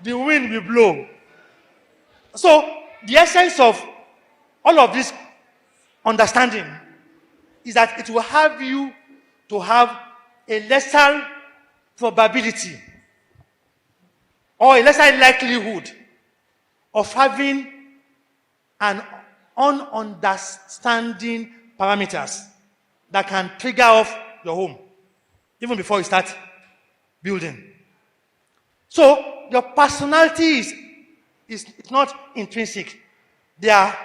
the wind will blow. So, the essence of all of this understanding is that it will have you to have a lesser probability or a lesser likelihood of having an ununderstanding parameters that can trigger off your home even before you start building. So your personality is not intrinsic. They are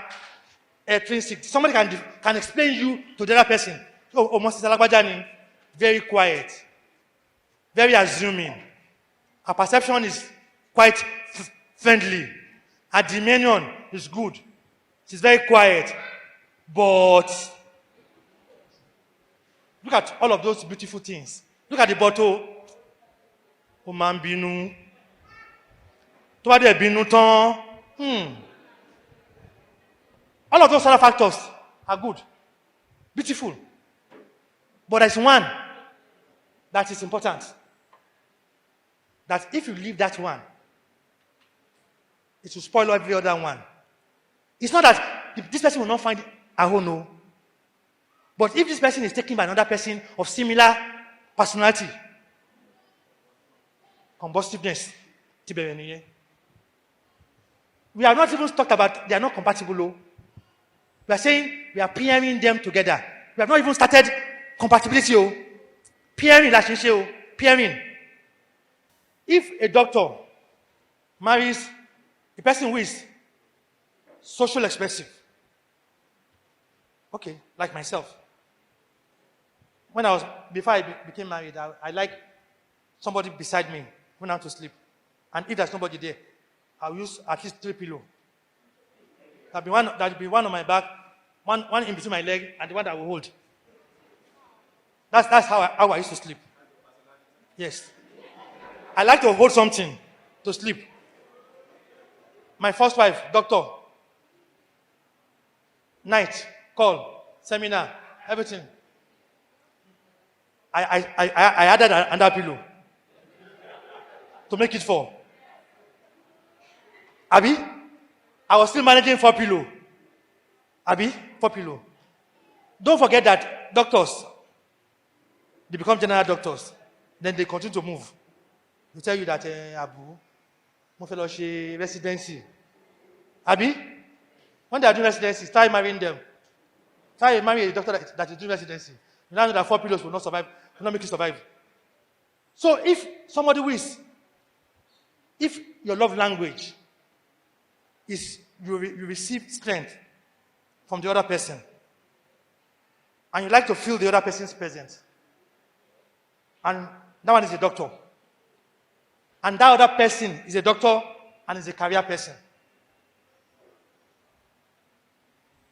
extrinsic. Somebody can explain you to the other person. Oh, Mrs. Alagbajani, very quiet, very assuming, Her perception is quite friendly. Her demeanor is good. She's very quiet. But look at all of those beautiful things. Look at the bottle. Ó máa ń bínú. Tó bá dẹ̀ bínú tán. All of those other factors are good, beautiful. But there's one that is important. That if you leave that one, it will spoil every other one. It's not that this person will not find a home, no. But if this person is taken by another person of similar personality, combustiveness, we have not even talked about they are not compatible. We are saying we are pairing them together. We have not even started compatibility. Pairing, pairing. If a doctor marries a person who is social expressive, okay, like myself. Before I became married, I like somebody beside me when I want to sleep. And if there's nobody there, I'll use at least 3 pillows. That'll be one on my back, one in between my leg, and the one that I will hold. That's how I used to sleep. Yes. I like to hold something to sleep. My first wife, doctor, night, call, seminar, everything. I added another pillow to make it 4. Abi, I was still managing 4 pillow. Abi, 4 pillow. Don't forget that doctors, they become general doctors. Then they continue to move. They tell you that, Abu, mo fẹ́ lọ ṣe residency. Abi, when they are doing residency, try marrying them. Try marrying a doctor that is doing residency. You now know that 4 pillows will not survive, will not make you survive. So if somebody if your love language is you receive strength from the other person, and you like to feel the other person's presence, and that one is a doctor, and that other person is a doctor and is a career person,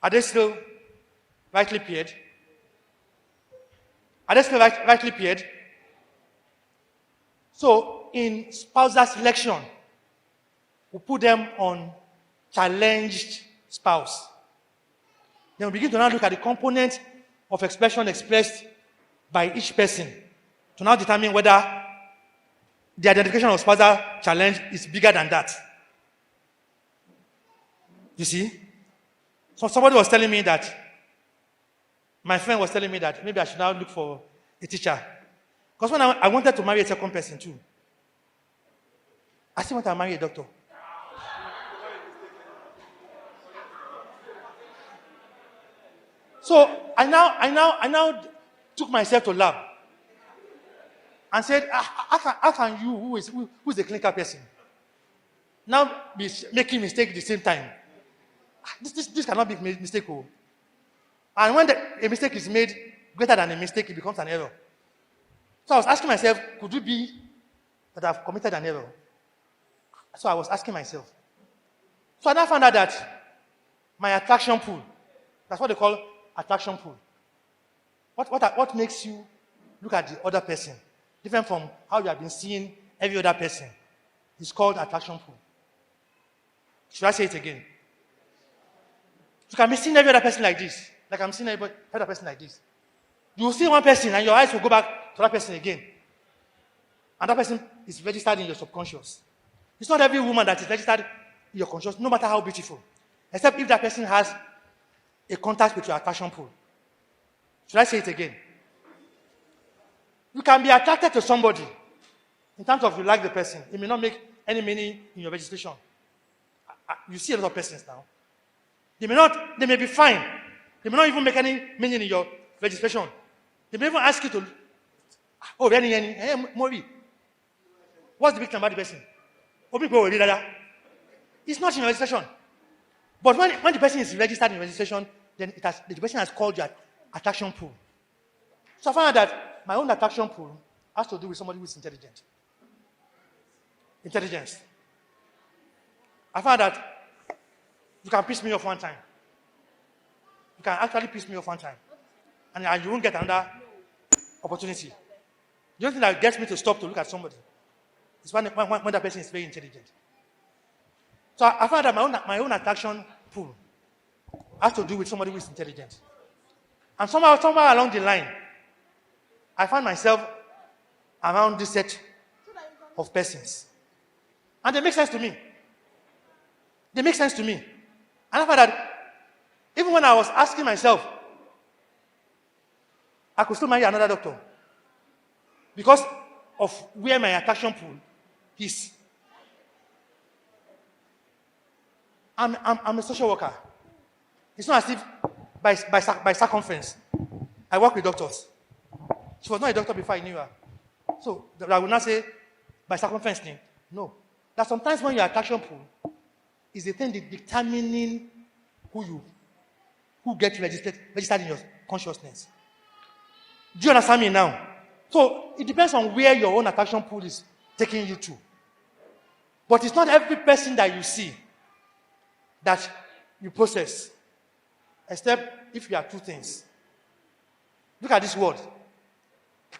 are they still rightly paired? Are they still rightly paired? So in spousal selection, we put them on challenged spouse. Then we begin to now look at the component of expression expressed by each person to now determine whether the identification of spousal challenge is bigger than that. You see? So somebody was telling me that, my friend was telling me that maybe I should now look for a teacher. Because when I wanted to marry a second person too, I still want to marry a doctor. So I now took myself to lab and said, how can you, who is a clinical person, now be making mistake at the same time? This cannot be a mistake. And when a mistake is made greater than a mistake, it becomes an error. So I was asking myself, could it be that I've committed an error? So I was asking myself. So I now found out that my attraction pool, that's what they call attraction pool. What makes you look at the other person, different from how you have been seeing every other person, is called attraction pool. Should I say it again? You can be seeing every other person like this, like I'm seeing every other person like this. You will see one person and your eyes will go back to that person again. And that person is registered in your subconscious. It's not every woman that is registered in your conscious, no matter how beautiful. Except if that person has a contact with your attraction pool. Should I say it again? You can be attracted to somebody in terms of you like the person. It may not make any meaning in your registration. You see a lot of persons now. They may be fine. They may not even make any meaning in your registration. They may even ask you to, Mori, what's the big thing about the person? It's not in your registration. But when the person is registered in registration, then the person has called your attraction pool. So I found out that my own attraction pool has to do with somebody who is intelligent. intelligence. I found that you can piss me off one time. You can actually piss me off one time. And you won't get another opportunity. The only thing that gets me to stop to look at somebody is when that person is very intelligent. So I found that my own attraction pool has to do with somebody who is intelligent. And somewhere along the line, I found myself around this set of persons. And they make sense to me. They make sense to me. And I found that even when I was asking myself, I could still marry another doctor because of where my attraction pool is. I'm a social worker. It's not as if by circumference I work with doctors. She was not a doctor before I knew her. So I would not say by circumference thing. No. That sometimes when your attraction pool is the thing determining who gets registered in your consciousness. Do you understand me now? So it depends on where your own attraction pool is taking you to. But it's not every person that you see that you process, except if you are two things. Look at this word.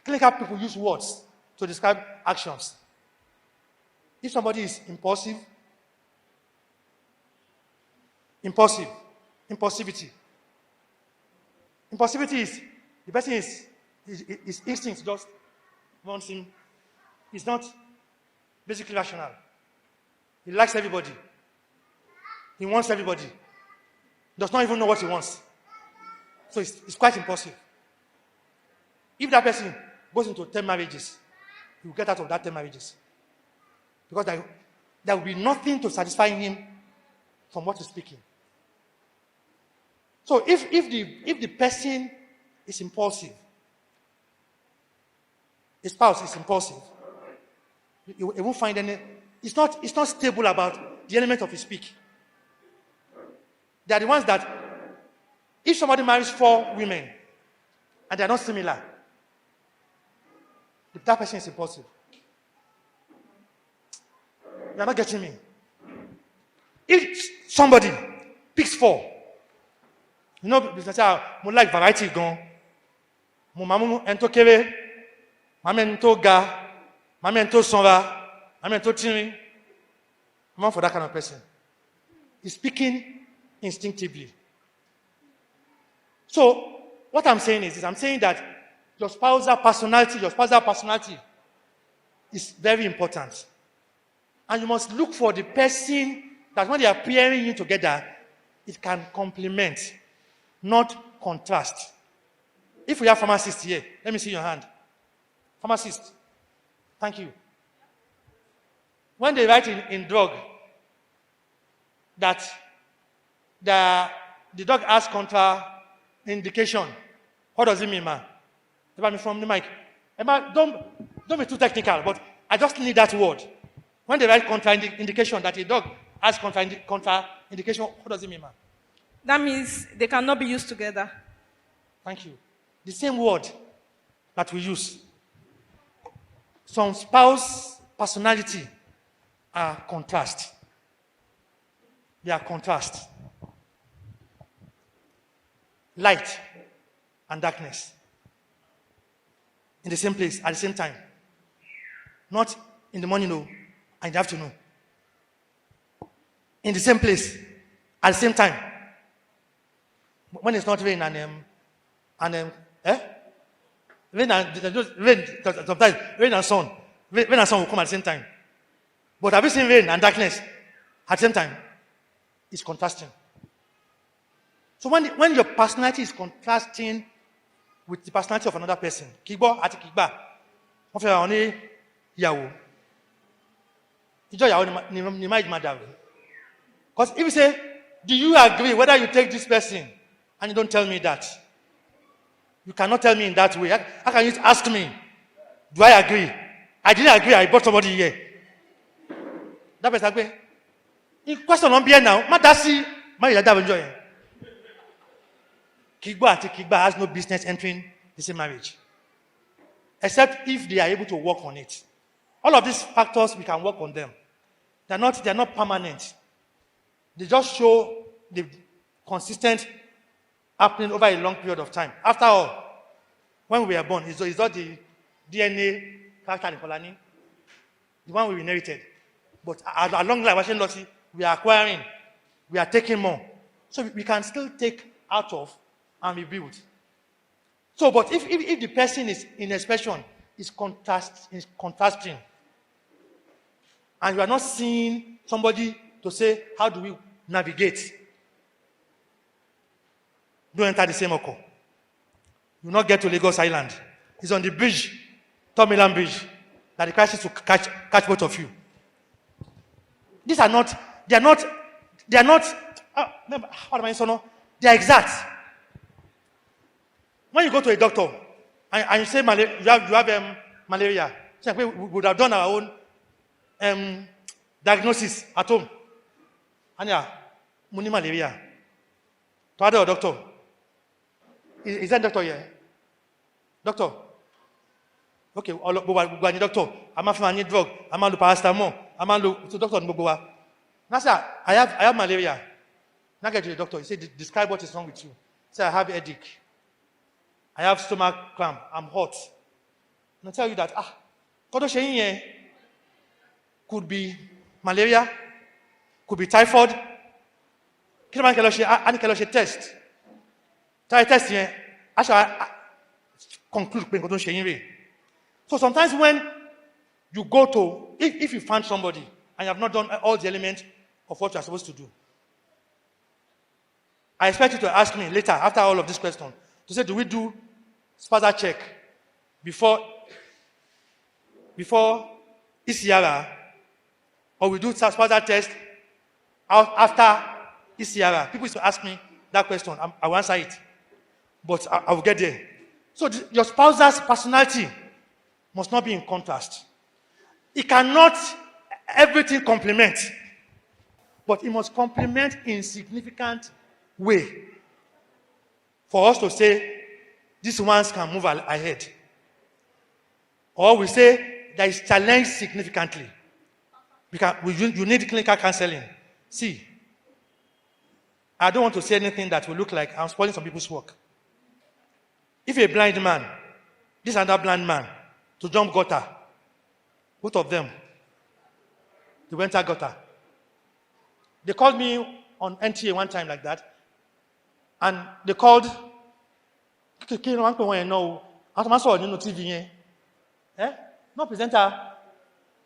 Clinical people use words to describe actions. If somebody is impulsivity. Impulsivity is the person his instinct just wants him. He's not basically rational. He likes everybody. He wants everybody. Does not even know what he wants. So it's quite impulsive. If that person goes into 10 marriages, he will get out of that 10 marriages. Because there will be nothing to satisfy him from what he's speaking. So if the person is impulsive, his spouse is impulsive, he won't find any. It's not stable about the element of his speak. They are the ones that, if somebody marries 4 women and they are not similar, that person is impulsive. You are not getting me. If somebody picks 4, you know, I like variety gone. Maman ento kere, maman ento ga, maman ento sonra, maman ento tini. I'm for that kind of person. He's speaking instinctively. So what I'm saying is I'm saying that your spousal personality is very important. And you must look for the person that when they are pairing you together, it can complement, not contrast. If we have pharmacists here, let me see your hand. Pharmacist. Thank you. When they write in drug that the dog has contraindication, what does it mean, man? From the mic. Emma, don't be too technical, but I just need that word. When they write contraindication that a dog has contraindication, what does it mean, man? That means they cannot be used together. Thank you. The same word that we use. Some spouse personality are contrast. They are contrast. Light and darkness. In the same place, at the same time. Not in the morning, no, and in the afternoon. In the same place, at the same time. When it's not rain sometimes rain and sun. Rain and sun will come at the same time. But have you seen rain and darkness at the same time? It's contrasting. So when your personality is contrasting with the personality of another person, Kigbo ati Kigba, wọ́n fẹ́ wọn ní ìyàwó. Ìjọ ìyàwó ni marriage matter. Because if you say, do you agree whether you take this person, and you don't tell me that, you cannot tell me in that way. How can you ask me, do I agree? I didn't agree, I brought somebody here. That person agree. In question on here now, Madasi, my dad enjoy. Kigba has no business entering the same marriage. Except if they are able to work on it. All of these factors, we can work on them. They're not permanent. They just show the consistent happening over a long period of time. After all, when we were born, it's not the DNA character in Polani, the one we inherited. But along the line, we are acquiring, we are taking more. So we can still take out of and rebuild. So, but if the person is in expression, is contrasting, and you are not seeing somebody to say, how do we navigate? Don't enter the same oko. You will not get to Lagos Island. It's on the bridge, Tomiland Bridge, that the crisis will catch both of you. These are not, they are not, they are exact. When you go to a doctor and you say you have malaria, we would have done our own diagnosis at home. And yeah, money malaria. To other doctor. Is that doctor here? Doctor. Okay, doctor. I'm a drug. I'm a paracetamol. I'm a doctor. Now, sir, I have malaria. Now get to the doctor. He said, describe what is wrong with you. Say, I have headache. I have stomach cramp. I'm hot. And I tell you that, could be malaria, could be typhoid. I need test. Try test here. I shall conclude. So sometimes when you go to, if you find somebody and you have not done all the elements of what you are supposed to do, I expect you to ask me later, after all of this question, to say, do we do spazza check before ECRR, or we do spazza test after ECRR? People used to ask me that question. I will answer it, but I will get there. So your spouse's personality must not be in contrast. It cannot everything complement, but it must complement in significant way for us to say these ones can move ahead. Or we say there is challenge significantly. You need clinical counseling. See, I don't want to say anything that will look like I'm spoiling some people's work. If a blind man, this another blind man, to jump gutter, both of them, they went to gutter. They called me on NTA one time like that, and they called, no TV, no presenter,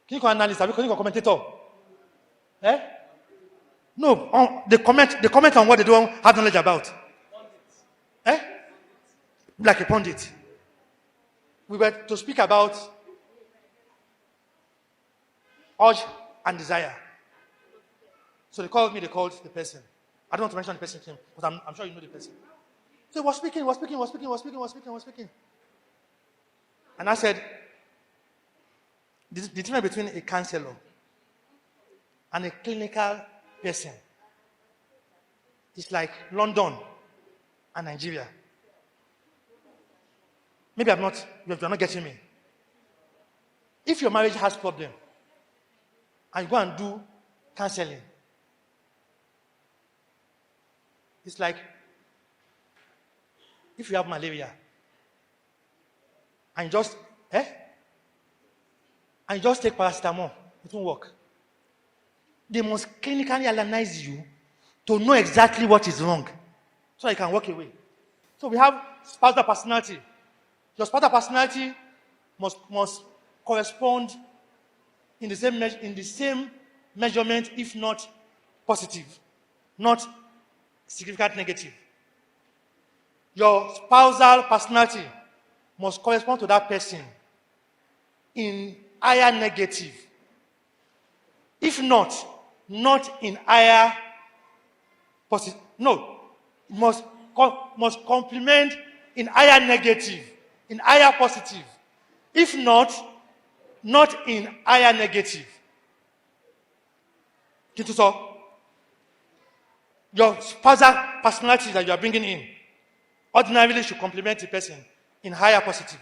clinical analyst, clinical commentator. No, they comment on what they don't have knowledge about. Like a pundit. We were to speak about urge and desire. So they called the person. I don't want to mention the person's name, but I'm sure you know the person. So he was speaking. And I said, the difference between a counselor and a clinical person is like London and Nigeria. Maybe you're not getting me. If your marriage has problem and you go and do counseling, it's like if you have malaria and you just take paracetamol, it won't work. They must clinically analyze you to know exactly what is wrong so you can walk away. So we have spousal personality. Your spousal personality must correspond in the same measurement, if not positive, not significant negative. Your spousal personality must correspond to that person in higher negative. If not in higher positive. No, must complement in higher negative, in higher positive. If not in higher negative. Your spousal personality that you are bringing in ordinarily should complement the person in higher positive.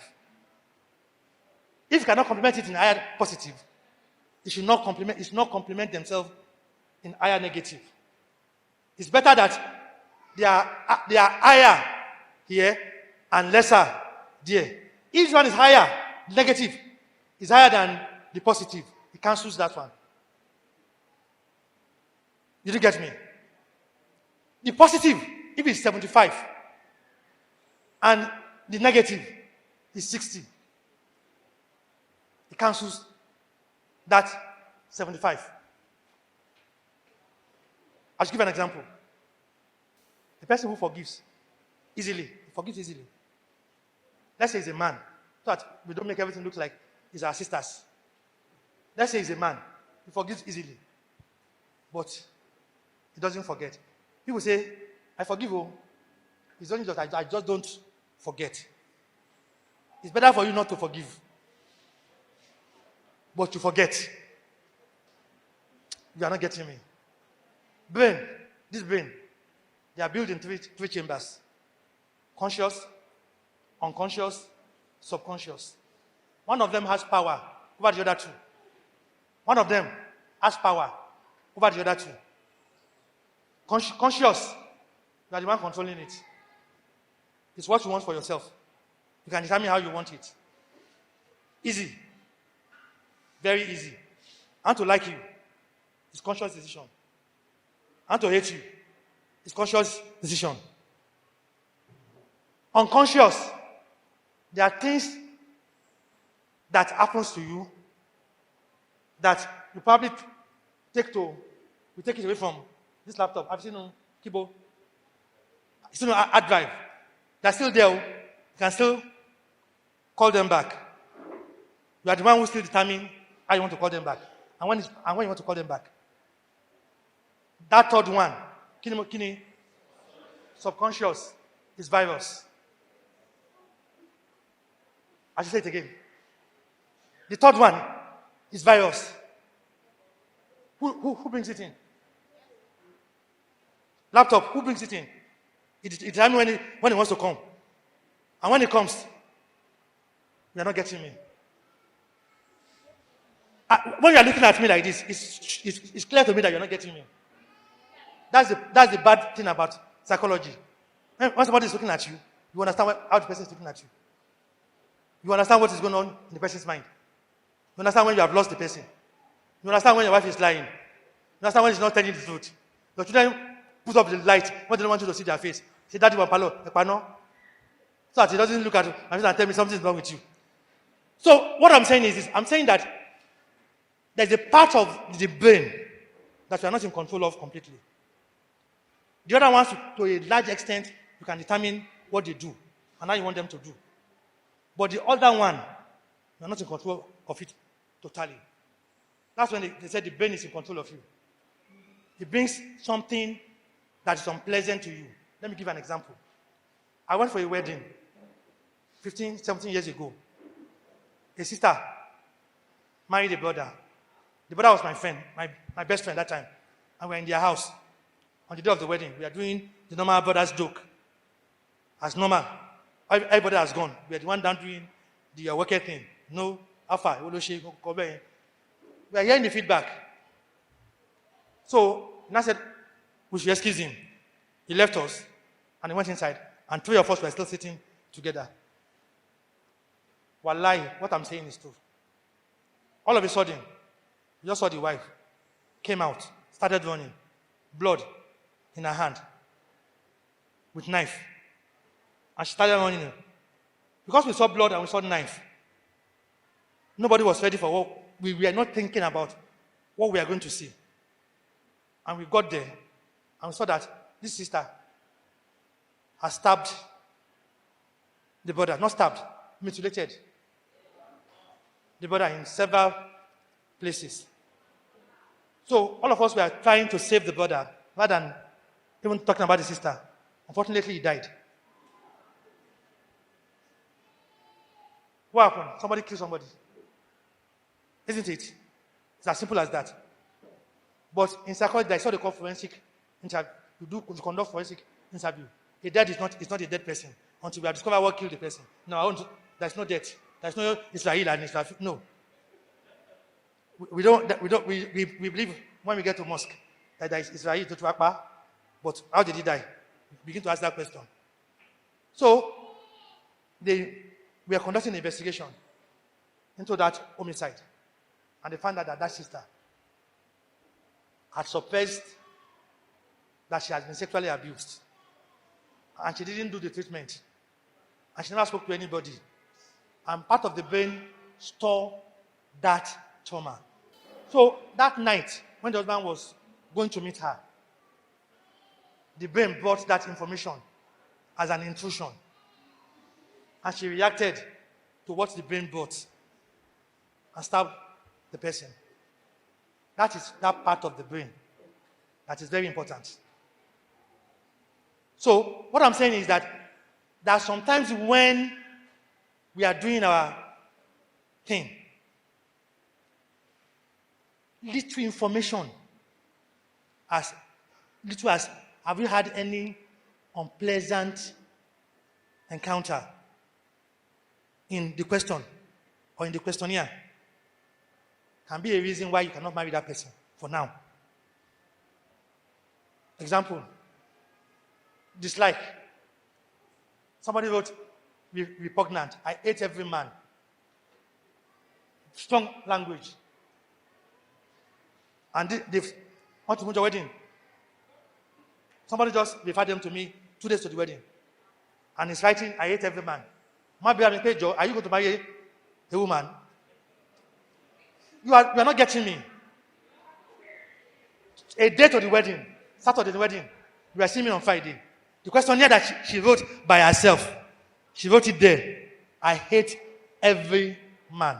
If you cannot complement it in higher positive, it should not complement themselves in higher negative. It's better that they are higher here and lesser there. Each one is higher, negative is higher than the positive. It cancels that one. Did you get me? The positive, if it's 75, and the negative is 60, it cancels that 75. I'll just give an example. The person who forgives easily, forgives easily. Let's say he's a man, so that we don't make everything look like he's our sisters. Let's say he's a man, he forgives easily, but he doesn't forget. People say, I forgive you. It's only just I just don't forget. It's better for you not to forgive, but to forget. You are not getting me. This brain, they are built in three chambers: conscious, unconscious, subconscious. One of them has power over the other two. One of them has power over the other two. Conscious, you are the one controlling it. It's what you want for yourself. You can determine how you want it. Easy. Very easy. I want to like you. It's conscious decision. I want to hate you. It's conscious decision. Unconscious, there are things that happens to you that you probably take it away from this laptop. I've seen on keyboard. It's still on hard drive. They're still there. You can still call them back. You are the one who still determine how you want to call them back. And when you want to call them back. That third one, kini, subconscious, is virus. I should say it again. The third one is virus. Who brings it in? Laptop, who brings it in? It determines when it wants to come. And when it comes, you are not getting me. When you are looking at me like this, it's clear to me that you are not getting me. That's the bad thing about psychology. When somebody is looking at you, you understand how the person is looking at you. You understand what is going on in the person's mind. You understand when you have lost the person. You understand when your wife is lying. You understand when she's not telling the truth. Your children put up the light when they don't want you to see their face. Say, Daddy, Wapalo, so that he doesn't look at you and tell me something is wrong with you. So what I'm saying is this. I'm saying that there's a part of the brain that you are not in control of completely. The other ones, to a large extent, you can determine what they do and how you want them to do. But the other one, you are not in control of it totally. That's when they said the brain is in control of you. It brings something that is unpleasant to you. Let me give an example. I went for a wedding 15, 17 years ago. A sister married a brother. The brother was my friend, my best friend that time. And we were in their house. On the day of the wedding, we are doing the normal brother's joke. As normal. Everybody has gone. We are the one down doing the worker thing. No, Alpha, we are hearing the feedback. So, I said, we should excuse him. He left us, and he went inside, and three of us were still sitting together. Wallahi, what I'm saying is true. All of a sudden, we just saw the wife, came out, started running, blood in her hand, with knife. And she started running. Because we saw blood and we saw knife, nobody was ready for what we were not thinking about what we are going to see. And we got there and we saw that this sister has stabbed the brother, not stabbed, mutilated the brother in several places. So all of us were trying to save the brother rather than even talking about the sister. Unfortunately, he died. What happened? Somebody killed somebody. Isn't it? It's as simple as that. But in psychology, they saw they call forensic interview. You conduct forensic interview. A dead is not a dead person until we have discovered what killed the person. No, there's no death. There's no Israel and Israel. No. We believe when we get to mosque that there is Israel to Akbar, but how did he die? We begin to ask that question. So, we are conducting an investigation into that homicide, and they found out that that sister had suppressed that she has been sexually abused, and she didn't do the treatment, and she never spoke to anybody, and part of the brain store that trauma. So that night, when the husband was going to meet her, the brain brought that information as an intrusion, and she reacted to what the brain brought and stabbed the person. That is that part of the brain that is very important. So what I'm saying is that there are sometimes when we are doing our thing, little information, as little as, have you had any unpleasant encounter in the question or in the questionnaire, can be a reason why you cannot marry that person for now. Example, dislike. Somebody wrote, repugnant. I hate every man. Strong language. And they want to move the wedding. Somebody just referred them to me 2 days to the wedding. And he's writing, I hate every man. Maybe are you going to marry a woman? You are not getting me. A day to the wedding, Saturday the wedding, you are seeing me on Friday. The questionnaire that she wrote by herself, she wrote it there. I hate every man.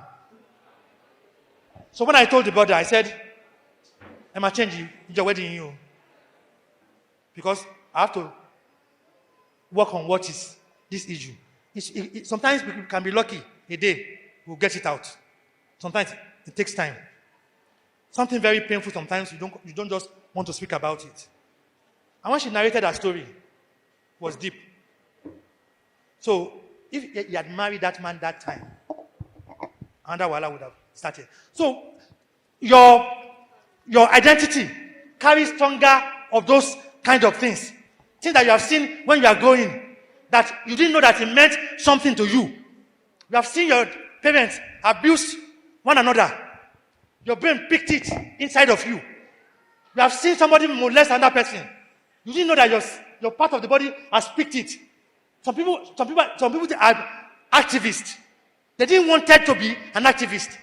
So when I told the brother, I said, Emma, change your wedding you. Because I have to work on what is this issue. Sometimes we can be lucky, a day, we'll get it out. Sometimes it takes time. Something very painful, sometimes you don't just want to speak about it. And when she narrated her story, it was deep. So, if he had married that man that time, another wala would have started. So, your identity carries stronger of those kind of things. Things that you have seen when you are growing, that you didn't know that it meant something to you. You have seen your parents abuse one another. Your brain picked it inside of you. You have seen somebody molest another person. You didn't know that your part of the body has picked it. Some people are activists. They didn't want to be an activist.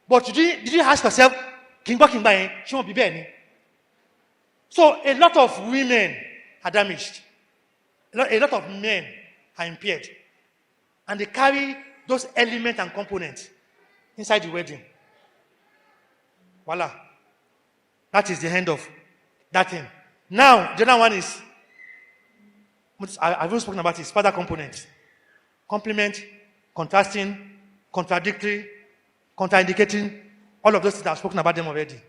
But did you ask yourself, she won't be there? So a lot of women are damaged. A lot of men are impaired. And they carry those elements and components inside the wedding. Voila. That is the end of that thing. Now, the other one is, I've even spoken about it, further components. Complement, contrasting, contradictory, contraindicating, all of those things I've spoken about them already.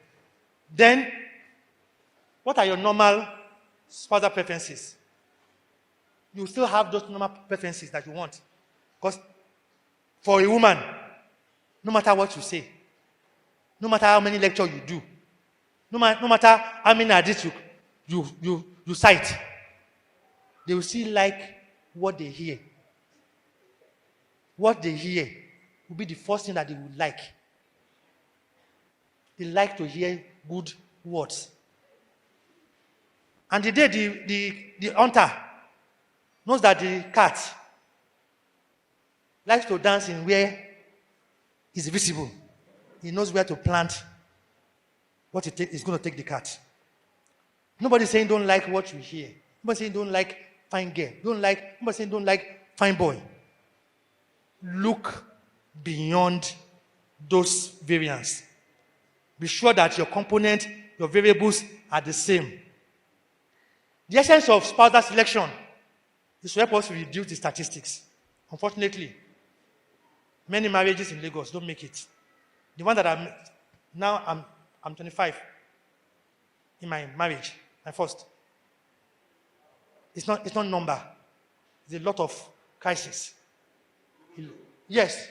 Then, what are your normal further preferences? You still have those normal preferences that you want. Because for a woman, no matter what you say, no matter how many lectures you do, no matter how many hadiths you cite, they will still like what they hear. What they hear will be the first thing that they will like. They like to hear good words. And the day the hunter knows that the cat likes to dance in where it's visible, he knows where to plant what is going to take the cat. Nobody's saying don't like what you hear. Nobody's saying don't like fine girl. Nobody's saying don't like fine boy. Look beyond those variants. Be sure that your component, your variables are the same. The essence of spousal selection is to help us reduce the statistics. Unfortunately, many marriages in Lagos don't make it. The one that I'm 25 in my marriage, my first. It's not number. It's a lot of crisis. Yes.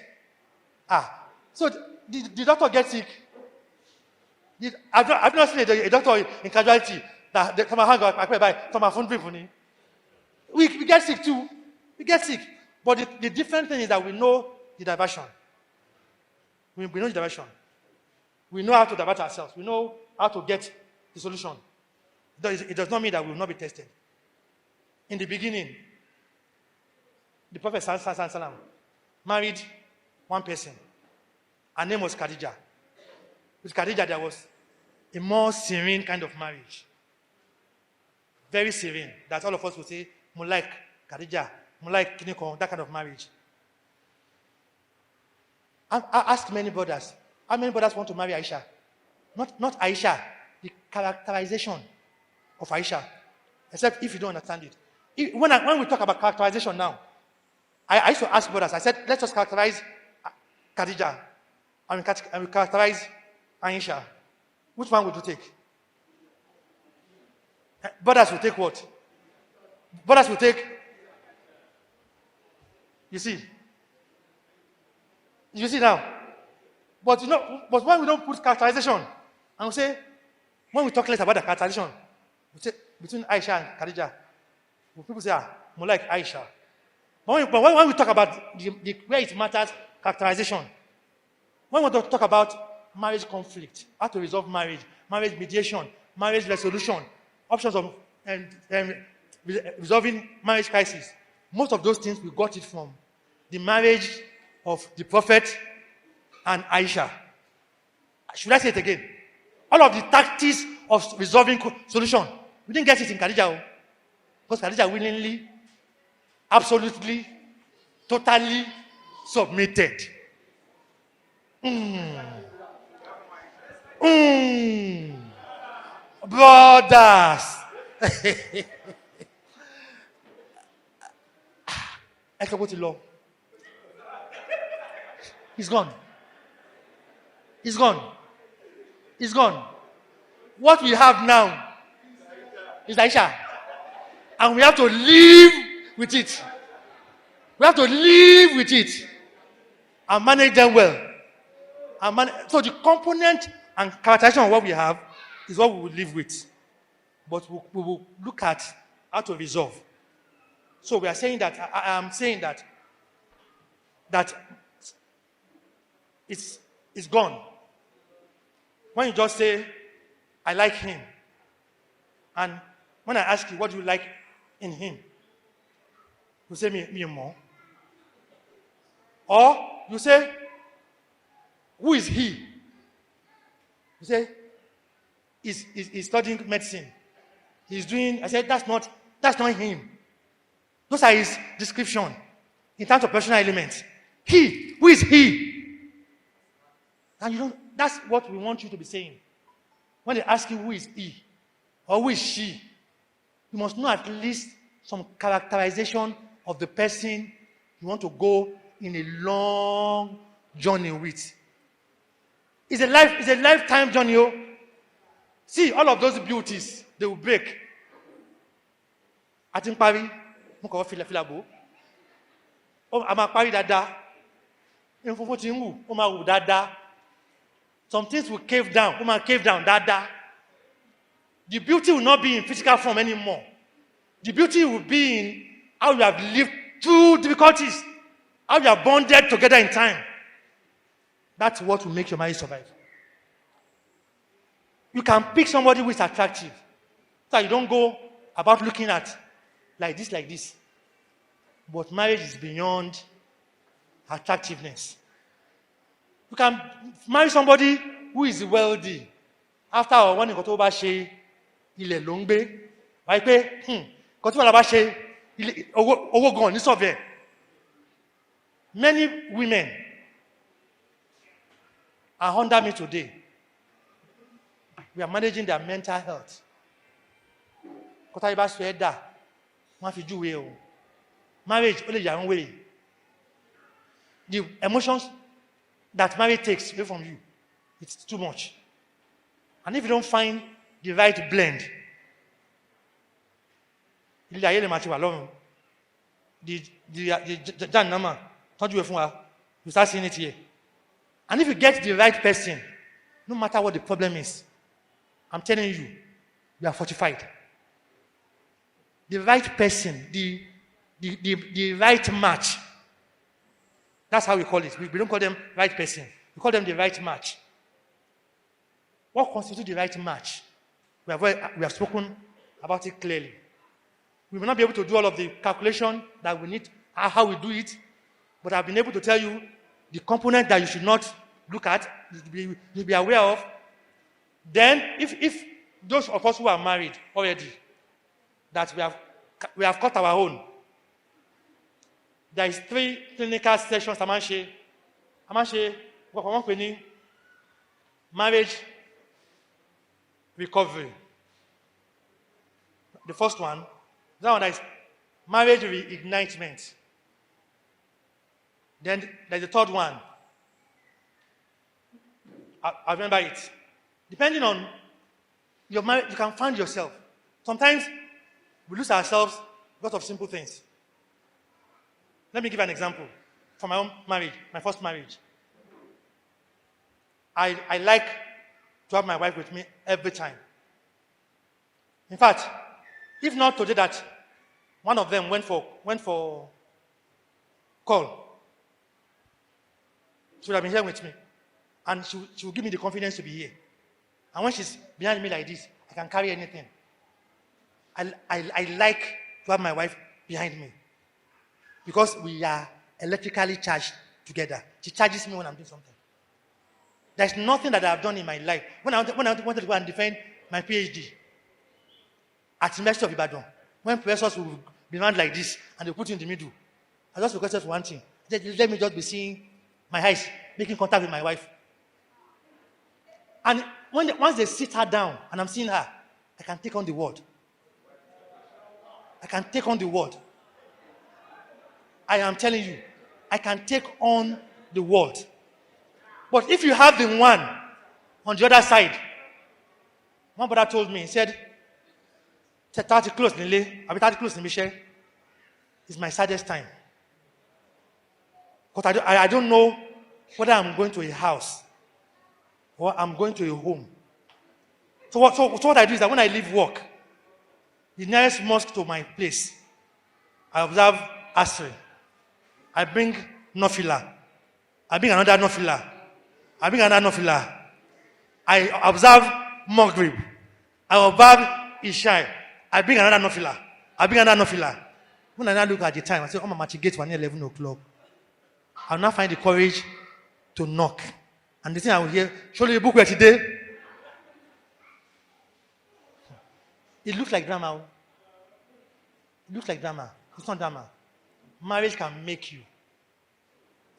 So the doctor gets sick. I've not seen a doctor in casualty that they come and hang out, I buy, come and phone people. We get sick too. We get sick. But the different thing is that we know the diversion. We know the diversion. We know how to divert ourselves. We know how to get the solution. It does not mean that we will not be tested. In the beginning, the Prophet Sallallahu married one person. Her name was Khadija. With Khadija, there was a more serene kind of marriage. Very serene. That all of us would say, Mulak, Khadija, Mulak, Kiniko, that kind of marriage. I asked many brothers, how many brothers want to marry Aisha? Not Aisha, the characterization of Aisha. Except if you don't understand it. When we talk about characterization now, I used to ask brothers, I said, let's just characterize Khadija. And we characterize Aisha. Which one would you take? Brothers will take what? Brothers will take. You see now. But when we don't put characterization, and we say, when we talk less about the characterization, we say between Aisha and Khadija, people say, more like Aisha. But when we talk about where it matters, characterization, when we talk about marriage conflict, how to resolve marriage mediation, marriage resolution, options of resolving marriage crisis, most of those things we got it from the marriage of the Prophet and Aisha. Should I say it again? All of the tactics of resolving solution, we didn't get it in Khadija. Because Khadija willingly, absolutely, totally submitted. Brothers. I can go to law. He's gone. He's gone. He's gone. What we have now is Aisha. And we have to live with it. We have to live with it. And manage them well. So the component and characterization of what we have is what we will live with. But we will look at how to resolve. So we are saying that, I am saying that it's gone. When you just say, I like him. And when I ask you, what do you like in him? You say, me more. Or you say, who is he? You say, he's studying medicine. He's doing, I said, that's not him. Those are his description in terms of personal elements. He, who is he? And that's what we want you to be saying. When they ask you who is he or who is she, you must know at least some characterization of the person you want to go in a long journey with. It's a lifetime journey. Oh. See, all of those beauties, they will break. I think Paris, I'm a Paris dada. Some things will cave down. Cave down, dada. The beauty will not be in physical form anymore. The beauty will be in how you have lived through difficulties, how you are bonded together in time. That's what will make your marriage survive. You can pick somebody who is attractive. So you don't go about looking at like this. But marriage is beyond attractiveness. You can marry somebody who is wealthy. After one in Kotoba she, ilẹ̀ ló ń gbé. Wáyé pé, Kotoba la bá ṣe, owó gan ní sọ̀bẹ̀. Many women are under me today. We are managing their mental health. Kọ́tà yìí bá sọ ẹ́ dà, wọ́n á fi júwe o. Marriage, ó lè yà ń wèrè. The emotions that marriage takes away from you, it's too much. And if you don't find the right blend, ilé ayé lè máa ti wà lọ́rùn. The Jan Nama, You start seeing it here. And if you get the right person, no matter what the problem is, I'm telling you, you are fortified. The right person, the right match. That's how we call it. We don't call them right person. We call them the right match. What constitutes the right match? We have spoken about it clearly. We will not be able to do all of the calculation that we need, how we do it, but I've been able to tell you the component that you should not look at, you'll be aware of. Then, if those of us who are married already, that we have cut our own, there is 3 clinical sessions Amanche, marriage recovery. The first one, that one is marriage reignitement. Then there's the third one. I remember it. Depending on your marriage, you can find yourself. Sometimes we lose ourselves because of simple things. Let me give an example from my own marriage, my first marriage. I like to have my wife with me every time. In fact, if not today that one of them went for call, she would have been here with me. And she will give me the confidence to be here. And when she's behind me like this, I can carry anything. I like to have my wife behind me. Because we are electrically charged together. She charges me when I'm doing something. There's nothing that I've done in my life. When I wanted to go and defend my PhD at the University of Ibadan, when professors will be around like this and they put you in the middle, I just requested for one thing. Let me just be seeing my eyes, making contact with my wife. And once they sit her down and I'm seeing her, I can take on the word. I can take on the word. I am telling you, I can take on the word. But if you have the one on the other side, one brother told me, he said, 30 close, Nile, I'll be 30 close, Michelle. It's my saddest time. Because I don't know whether I'm going to a house or I'm going to a home. So what I do is that when I leave work, the nearest mosque to my place, I observe Asri. I bring Nofila. I bring another Nofila. I bring another Nofila. I observe Maghrib. I observe Ishai. I bring another Nofila. I bring another Nofila. When I now look at the time, I say, oh, my gate was near 11 o'clock. I'll now find the courage to knock. And the thing I will hear, show you a book where today. It looks like drama. It looks like drama. It's not drama. Marriage can make you.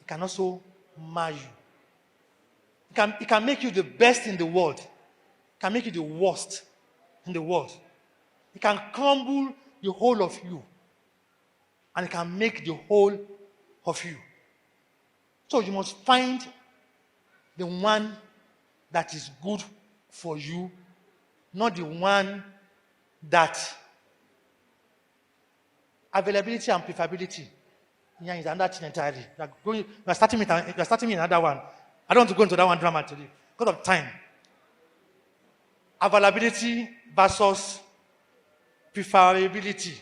It can also mar you. It can make you the best in the world. It can make you the worst in the world. It can crumble the whole of you. And it can make the whole of you. So you must find the one that is good for you, not the one that availability and preferability is another thing entirely. You are starting me another one. I don't want to go into that one drama today because of time. Availability versus preferability.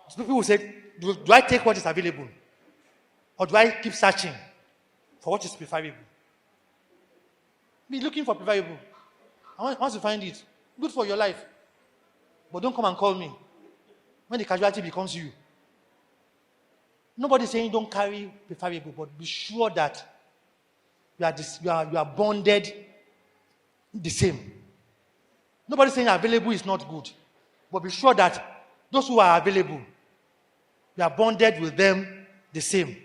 So people will say, do I take what is available? Or do I keep searching for what is preferable? Be looking for preferable. And once you find it, good for your life. But don't come and call me when the casualty becomes you. Nobody's saying don't carry preferable, but be sure that you are bonded the same. Nobody's saying available is not good, but be sure that those who are available, you are bonded with them the same.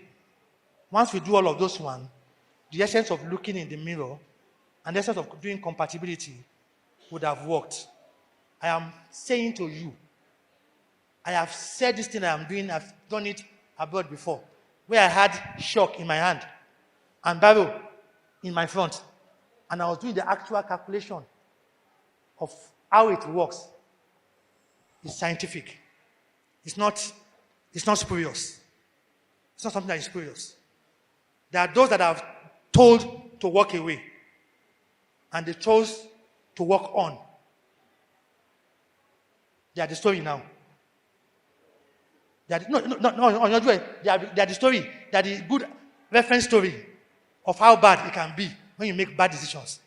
Once we do all of those one, the essence of looking in the mirror and the essence of doing compatibility would have worked. I am saying to you, I have said this thing I am doing, I've done it abroad before, where I had shock in my hand and barrel in my front, and I was doing the actual calculation of how it works. It's scientific. It's not spurious. It's not something that is spurious. There are those that are told to walk away, and they chose to walk on. They are the story now. They are the story. They are the good reference story of how bad it can be when you make bad decisions.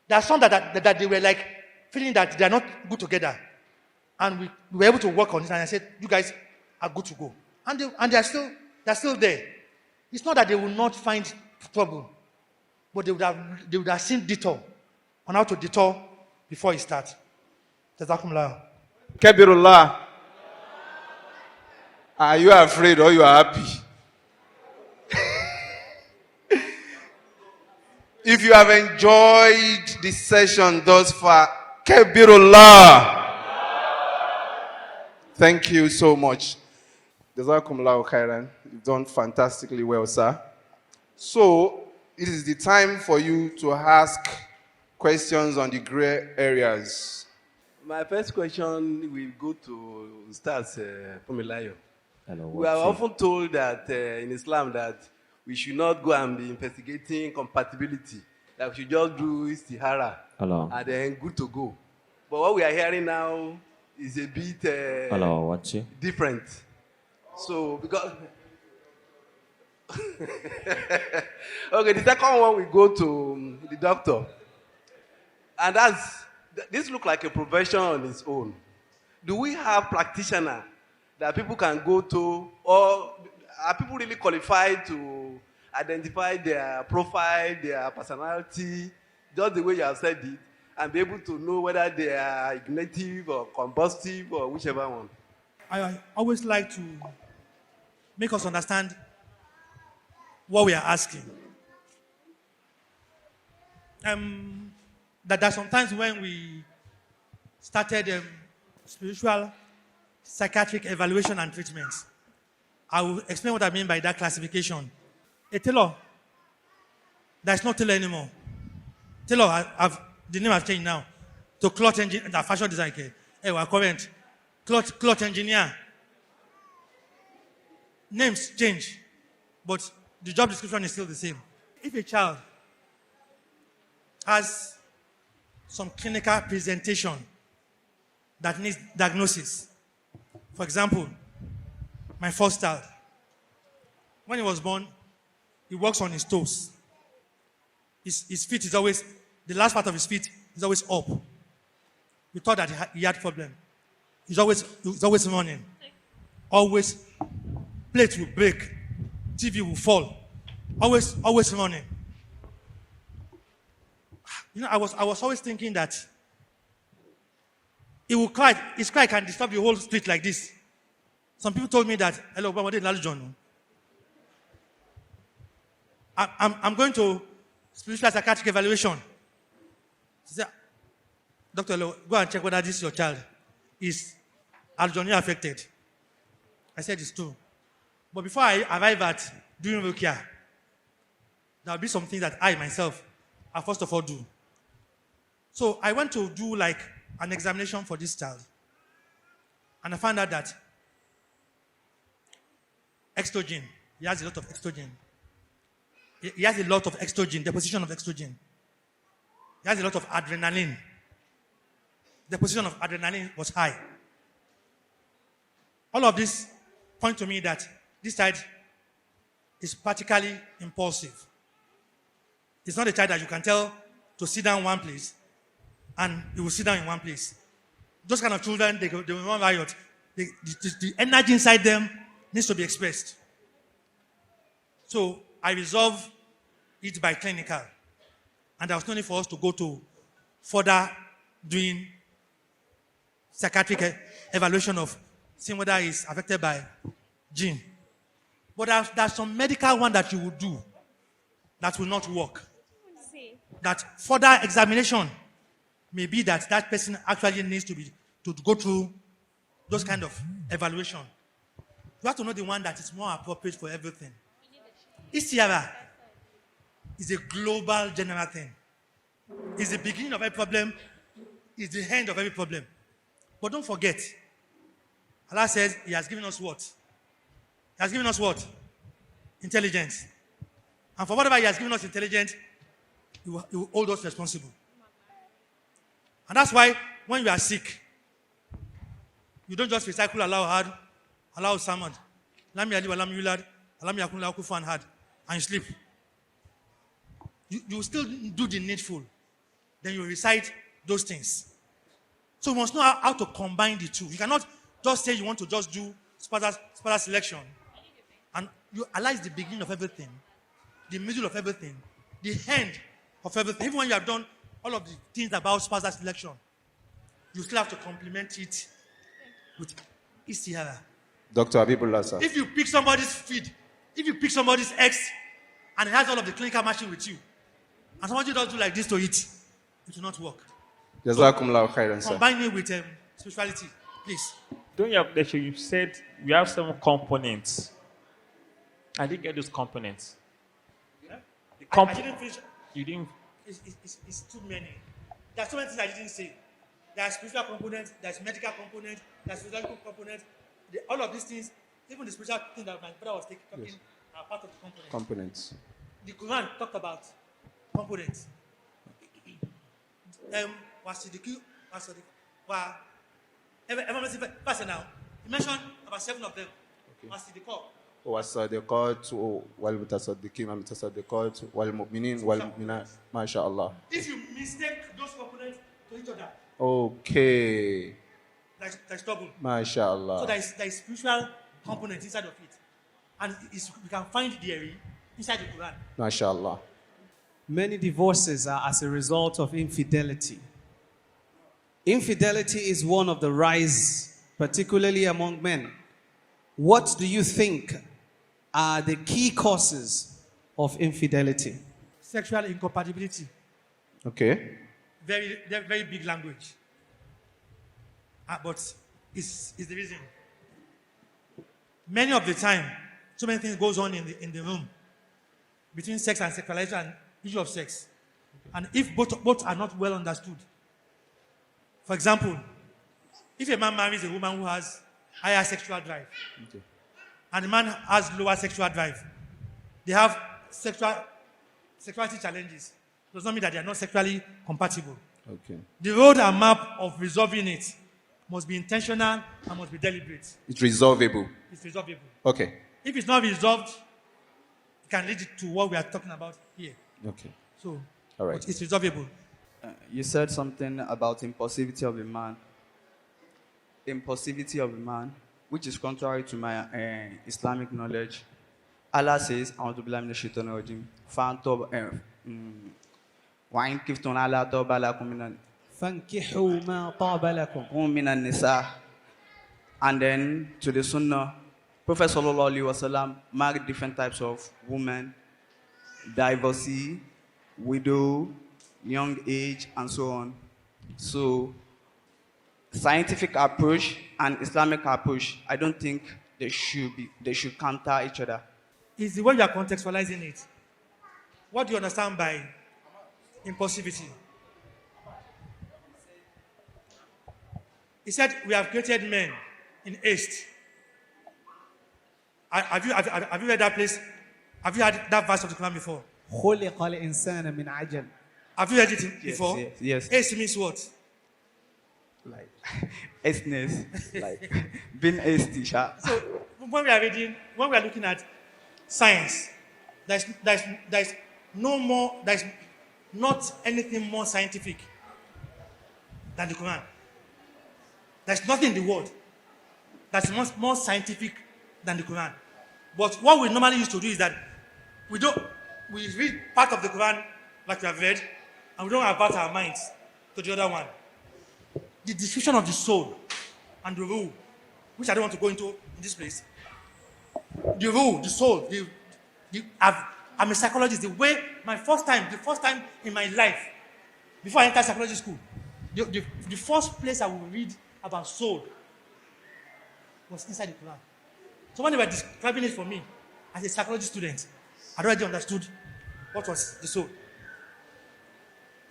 There are some that they were like feeling that they are not good together. And we were able to work on it, and I said, you guys are good to go. And they're still there. It's not that they will not find trouble, but they would have seen detour on how to detour before it starts. Jazakumullah. Kabirullah. Are you afraid or you are happy? If you have enjoyed this session thus far, Kabirullah. Thank you so much. Jazakumullah khairan. You've done fantastically well, sir. So, it is the time for you to ask questions on the gray areas. My first question will go to Ustaz Pomilayo. Hello, We are often told that in Islam that we should not go and be investigating compatibility. That we should just do istihara Hello. and then good to go. But what we are hearing now is a bit Hello, what's it? different. So, because... Okay, the second one we go to the doctor. And this looks like a profession on its own. Do we have practitioners that people can go to, or are people really qualified to identify their profile, their personality, just the way you have said it, and be able to know whether they are ignitive or combustive or whichever one? I always like to make us understand what we are asking. That sometimes when we started spiritual psychiatric evaluation and treatments, I will explain what I mean by that classification. A tailor, there's no tailor anymore. Tailor, the name has changed now to cloth engineer, fashion design. Hey, we are current. Cloth engineer. Names change, but the job description is still the same. If a child has some clinical presentation that needs diagnosis, for example, my first child, when he was born, he walks on his toes. His feet is always, the last part of his feet is always up. We thought that he had problem. He's always running. Always, plates will break. TV will fall. Always running. You know, I was always thinking that he will cry. His cry can disturb the whole street like this. Some people told me that, hello, what did John? I'm going to spiritual psychiatric evaluation. She said, Dr. Lo, go and check whether this is your child. Is Aljonia affected? I said it's true. But before I arrive at doing Rukia, there will be some things that I myself, I first of all do. So I went to do like an examination for this child. And I found out that exogen, he has a lot of exogen. He has a lot of exogen, deposition of exogen. He has a lot of adrenaline. The position of adrenaline was high. All of this point to me that this child is practically impulsive. It's not a child that you can tell to sit down in one place and he will sit down in one place. Those kind of children, they will run riot. The energy inside them needs to be expressed. So I resolved it by clinical. And there was no need for us to go to further doing psychiatric evaluation of seeing whether it's affected by gene. But there's some medical one that you will do that will not work. That further examination may be that that person actually needs to go through those kind of evaluation. You have to know the one that is more appropriate for everything. ECRA is a global general thing. It's the beginning of every problem, it's the end of every problem. But don't forget, Allah says He has given us what? He has given us what? Intelligence. And for whatever he has given us intelligence, he will hold us responsible. And that's why when you are sick, you don't just recycle allow Samad, Lam Yali, Lam Yulad, Lam Yakun Lakufan had, and you sleep. You still do the needful. Then you recite those things. So you must know how to combine the two. You cannot just say you want to just do sparta selection. And you realize the beginning of everything, the middle of everything, the end of everything. Even when you have done all of the things about sparta selection, you still have to complement it with istihara. Dr. Abibullah, sir. If you pick somebody's feed, if you pick somebody's eggs, and it has all of the clinical machine with you, and somebody does do like this to it will not work. Jazakumullahu khairan, sir. Combine it with spirituality, please. During your lecture, you said we have 7 components. I didn't get those components. Yeah? I didn't finish. You didn't. It's too many. There are so many things I didn't say. There are spiritual components, there's medical components, there's physical components. All of these things, even the spiritual thing that my brother was talking, are part of the components. Components. The Quran talked about components. Now, he mentioned about 7 of them. والصادقات والمتصدقين والمتصدقات والمؤمنين والمؤمنات ما شاء الله. If you mistake those components to each other, okay, there's trouble. ما شاء الله. So there is spiritual component inside of it, and we can find the inside the Quran. ما شاء الله. Many divorces are as a result of infidelity. Infidelity is one of the rise, particularly among men. What do you think are the key causes of infidelity? Sexual incompatibility. Okay. Very, very big language. But it's the reason. Many of the time, so many things goes on in the room between sex and sexualization and issue of sex. And if both are not well understood, for example, if a man marries a woman who has higher sexual drive, okay, and the man has lower sexual drive, they have sexuality challenges. Does not mean that they are not sexually compatible. Okay. The road and map of resolving it must be intentional and must be deliberate. It's resolvable. It's resolvable. Okay. If it's not resolved, it can lead to what we are talking about here. Okay. So, all right, it's resolvable. You said something about impulsivity of a man. Impulsivity of a man, which is contrary to my Islamic knowledge. Allah says, "A'udhu billahi minash shaitanir rajim." وَإِنْ كِفْتُمْ عَلَىٰ تَوْبَ لَكُمْ فَانْكِحُوا مَا طَابَ لَكُمْ مِنَ النِّسَاءِ. And then to the Sunnah, Prophet Sallallahu Alaihi Wasallam married different types of women, divorcee, widow, young age, and so on. So, scientific approach and Islamic approach, I don't think they should counter each other. It's the way you are contextualizing it. What do you understand by impulsivity? He said, we have created men in haste. Have you read that place? Have you heard that verse of the Quran before? خُلِقَ الْإِنسَانَ مِنْ عَجَلٍ. Have you read it before? Yes. Haste means what? Like, hasteness, like, being hasty. So, when we are looking at science, there's not anything more scientific than the Quran. There's nothing in the world that's more scientific than the Quran. But what we normally used to do is that we read part of the Quran like we have read, and we don't avert our minds to the other one. The description of the soul and the rule, which I don't want to go into in this place. The rule, the soul, I'm a psychologist. The first time in my life, before I entered psychology school, the first place I would read about soul was inside the Quran. So when they were describing it for me as a psychology student, I already understood what was the soul.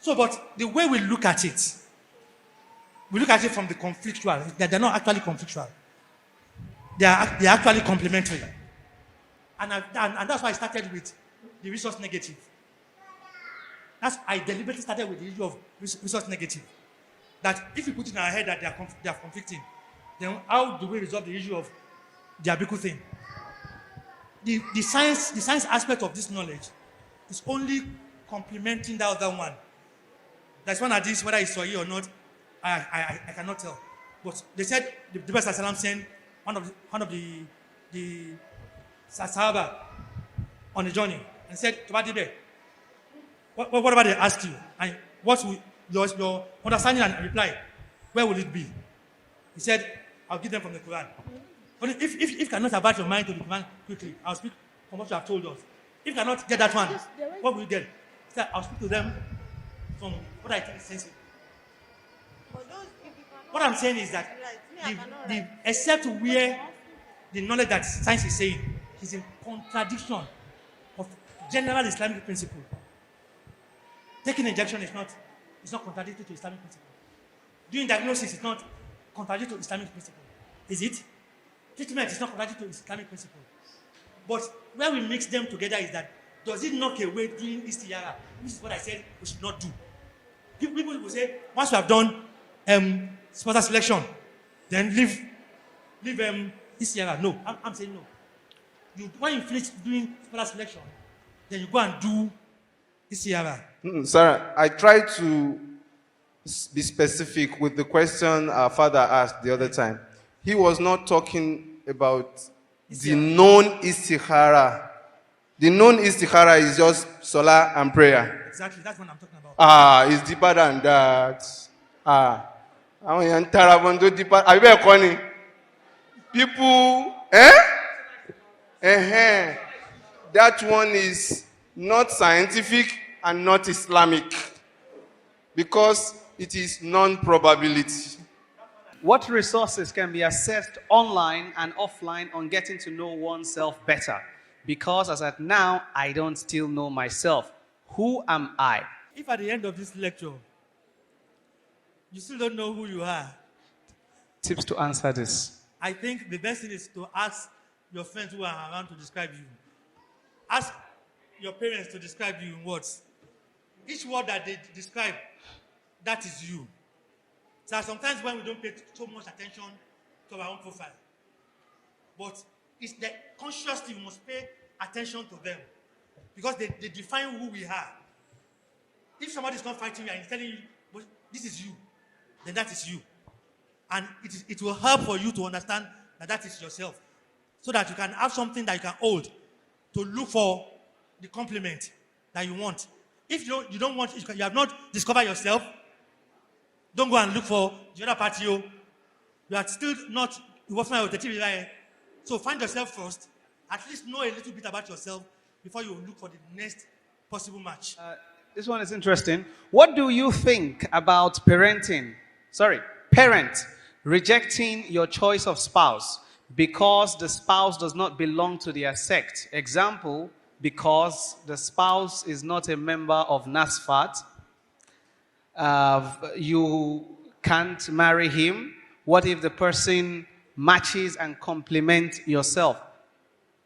So, but the way we look at it from the conflictual. They're not actually conflictual. They are actually complementary. And that's why I started with the resource negative. I deliberately started with the issue of resource negative. That if you put in our head that they are conflicting, then how do we resolve the issue of the Abiku thing? The science aspect of this knowledge is only complementing the other one. That's one of these, whether it's Swahili or not, I cannot tell. But they said the Prophet Sallam sent one of the Sahaba on a journey and said, whatever they ask you, and what will your understanding and reply, where will it be? He said, I'll give them from the Quran. But if you cannot avert your mind to the Quran quickly, I'll speak from what you have told us. If you cannot get that one, what will you get? He said, I'll speak to them from what I think is sensible. What I'm saying is that except where the knowledge that science is saying is in contradiction of general Islamic principle. Taking injection is not contradictory to Islamic principle. Doing diagnosis is not contradictory to Islamic principle. Is it? Treatment is not contradictory to Islamic principle. But where we mix them together is that, does it knock away doing istiyara? Which is what I said we should not do. People will say, once you have done sponsor selection, then leave istiyara. No, I'm saying no. When you finish doing sponsor selection, then you go and do istiyara. Sir, I tried to be specific with the question our father asked the other time. He was not talking about the known istikhara. The known istikhara is just salah and prayer. Exactly, that's what I'm talking about. It's deeper than that. I mean, Tarabondo deeper. Are you very funny? People, that one is not scientific and not Islamic because it is non-probability. What resources can be accessed online and offline on getting to know oneself better? Because as at now, I don't still know myself. Who am I? If at the end of this lecture, you still don't know who you are, Tips to answer this. I think the best thing is to ask your friends who are around to describe you. Ask your parents to describe you in words. Each word that they describe, that is you. So sometimes when we don't pay so much attention to our own profile, but it's that consciously we must pay attention to them because they define who we are. If somebody is not fighting you and is telling you, well, this is you, then that is you. And it will help for you to understand that that is yourself so that you can have something that you can hold to look for the compliment that you want. If you don't want, you have not discovered yourself, don't go and look for the other party. You are still not, so find yourself first. At least know a little bit about yourself before you look for the next possible match. This one is interesting. What do you think about parent rejecting your choice of spouse because the spouse does not belong to their sect? Example, because the spouse is not a member of NASFAT, you can't marry him. What if the person matches and complements yourself?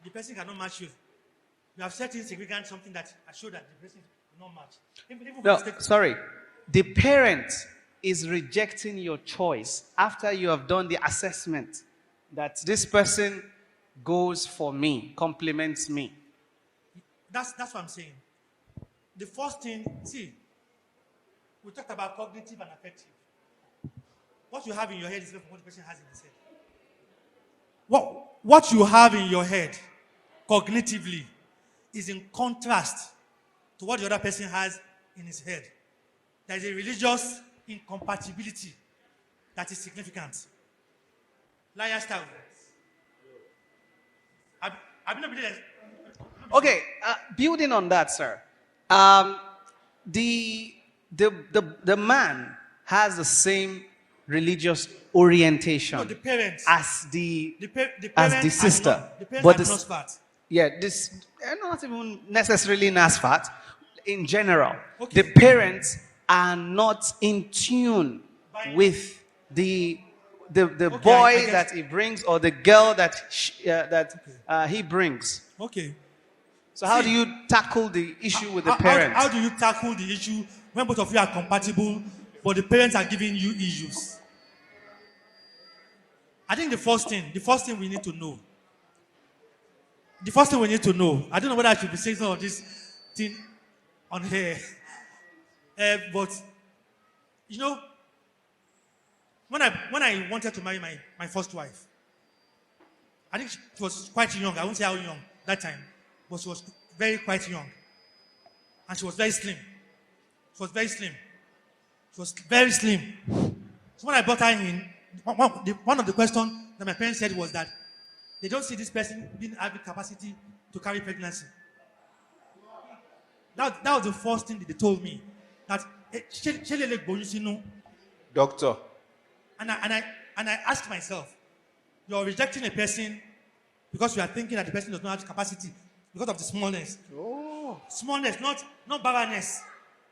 The person cannot match you. You have set insignificant something that shows that the person will not match. No, sorry. The parent is rejecting your choice after you have done the assessment that this person goes for me, complements me. That's what I'm saying. The first thing, see, we talked about cognitive and affective. What you have in your head is different from what the person has in his head. What you have in your head, cognitively, is in contrast to what the other person has in his head. There is a religious incompatibility that is significant. Liar style. Okay, building on that, sir. The man has the same religious orientation as the sister. But this, not even necessarily NASFAT. In general, okay. The parents are not in tune with the the Okay, boy I get that he brings or the girl that he brings. Okay. So how See, do you tackle the issue with the parents? How do you tackle the issue when both of you are compatible, but the parents are giving you issues? I think the first thing we need to know. The first thing we need to know. I don't know whether I should be saying some of this thing on here, but you know, when I wanted to marry my first wife, I think she was quite young. I won't say how young that time, but she was very quite young, and she was very slim. She was very slim. She was very slim. So when I brought her in, one of the questions that my parents said was that they don't see this person being having capacity to carry pregnancy. That was the first thing that they told me. That Doctor. and I asked myself, you're rejecting a person because you are thinking that the person does not have the capacity because of the smallness. Oh. Smallness, not barrenness.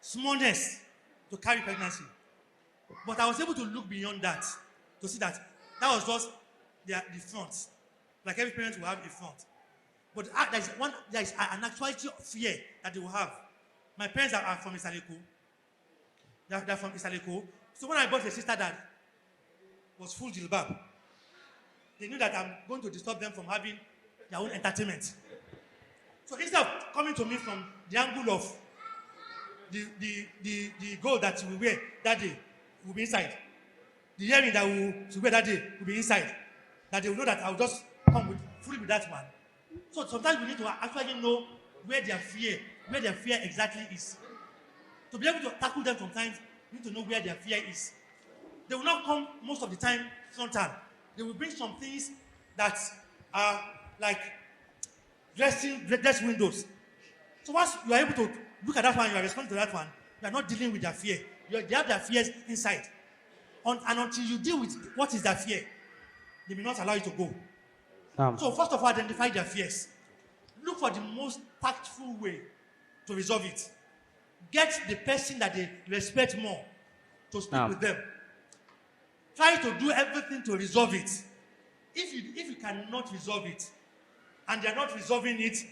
Smallness to carry pregnancy. But I was able to look beyond that to see that that was just the front. Like every parent will have a front. But there is an actuality of fear that they will have. My parents are from Isaleko. They're from Isaleko. So when I bought a sister that was full jilbab, they knew that I'm going to disturb them from having their own entertainment. So instead of coming to me from the angle of the gold that we wear that day will be inside. The earring that we wear that day will be inside. That they will know that I'll just come fully with that one. So sometimes we need to actually know where their fear exactly is. To be able to tackle them sometimes, we need to know where their fear is. They will not come most of the time frontal. They will bring some things that are like dress windows. So once you are able to look at that one, you are responding to that one, you are not dealing with their fear. They have their fears inside. And until you deal with what is their fear, they may not allow you to go. So first of all, identify their fears. Look for the most tactful way to resolve it. Get the person that they respect more to speak with them. Try to do everything to resolve it. If you cannot resolve it, and they are not resolving it,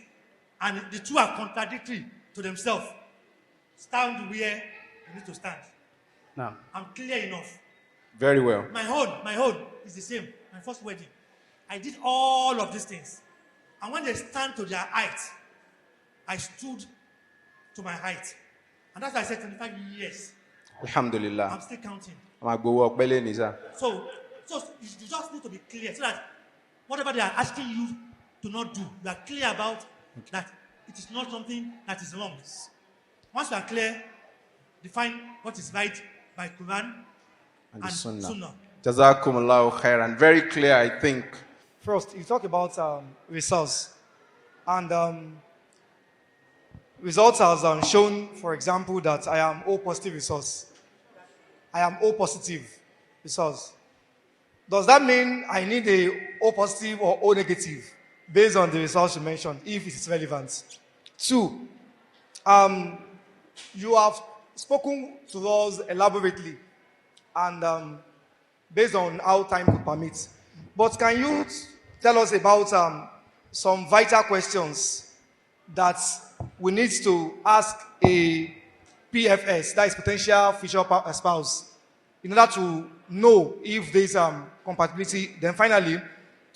and the two are contradictory to themselves, stand where you need to stand. I'm clear enough. Very well. My own is the same. My first wedding, I did all of these things. And when they stand to their height, I stood to my height. And that's why I said 25 years. Alhamdulillah. I'm still counting. So you just need to be clear so that whatever they are asking you to not do, you are clear about that it is not something that is wrong. Once you are clear, define what is right by Quran and Sunnah. Jazakumullahu khairan. Very clear, I think. First, you talk about results. And results has shown, for example, that I am O positive results. I am O positive results. Does that mean I need a O positive or O negative based on the results you mentioned, if it is relevant? 2, you have spoken to us elaborately and based on how time could permit. But can you tell us about some vital questions that we need to ask a PFS, that is potential future spouse, in order to know if there is compatibility? Then finally,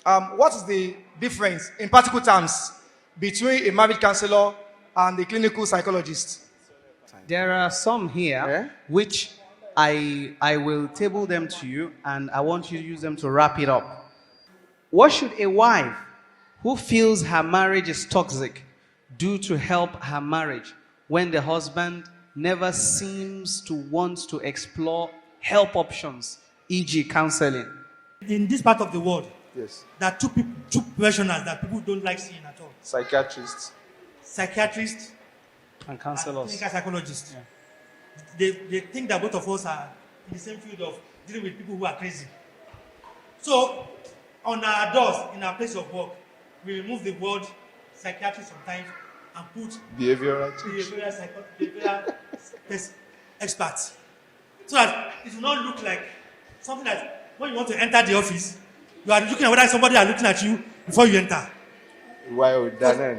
what is the difference in practical terms between a marriage counselor and a clinical psychologist? There are some here which I will table them to you, and I want you to use them to wrap it up. What should a wife who feels her marriage is toxic do to help her marriage when the husband never seems to want to explore help options, e.g. counseling? In this part of the world, yes, there are two professionals that people don't like seeing at all. Psychiatrists and counselors. Clinical psychologists. Yeah. They think that both of us are in the same field of dealing with people who are crazy. So, on our doors, in our place of work, we remove the word psychiatry sometimes and put behavioral experts. So that it will not look like something that when you want to enter the office, you are looking at whether somebody are looking at you before you enter.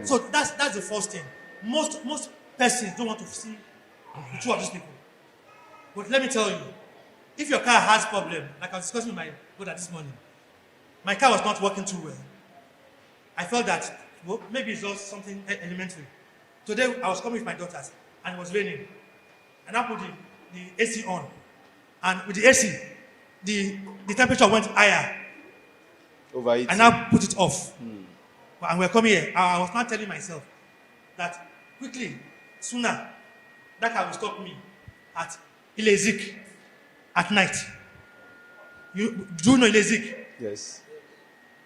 So that's the first thing. Most persons don't want to see the two of these people. But let me tell you, if your car has problem, like I was discussing with my brother this morning, my car was not working too well. I felt that maybe it's just something elementary. Today I was coming with my daughters and it was raining. And I put the AC on. And with the AC, the temperature went higher. Overheating. And I put it off. And we're coming here. I was not telling myself that quickly, sooner, that car will stop me at Ilezik at night. Do you know Ilezik? Yes.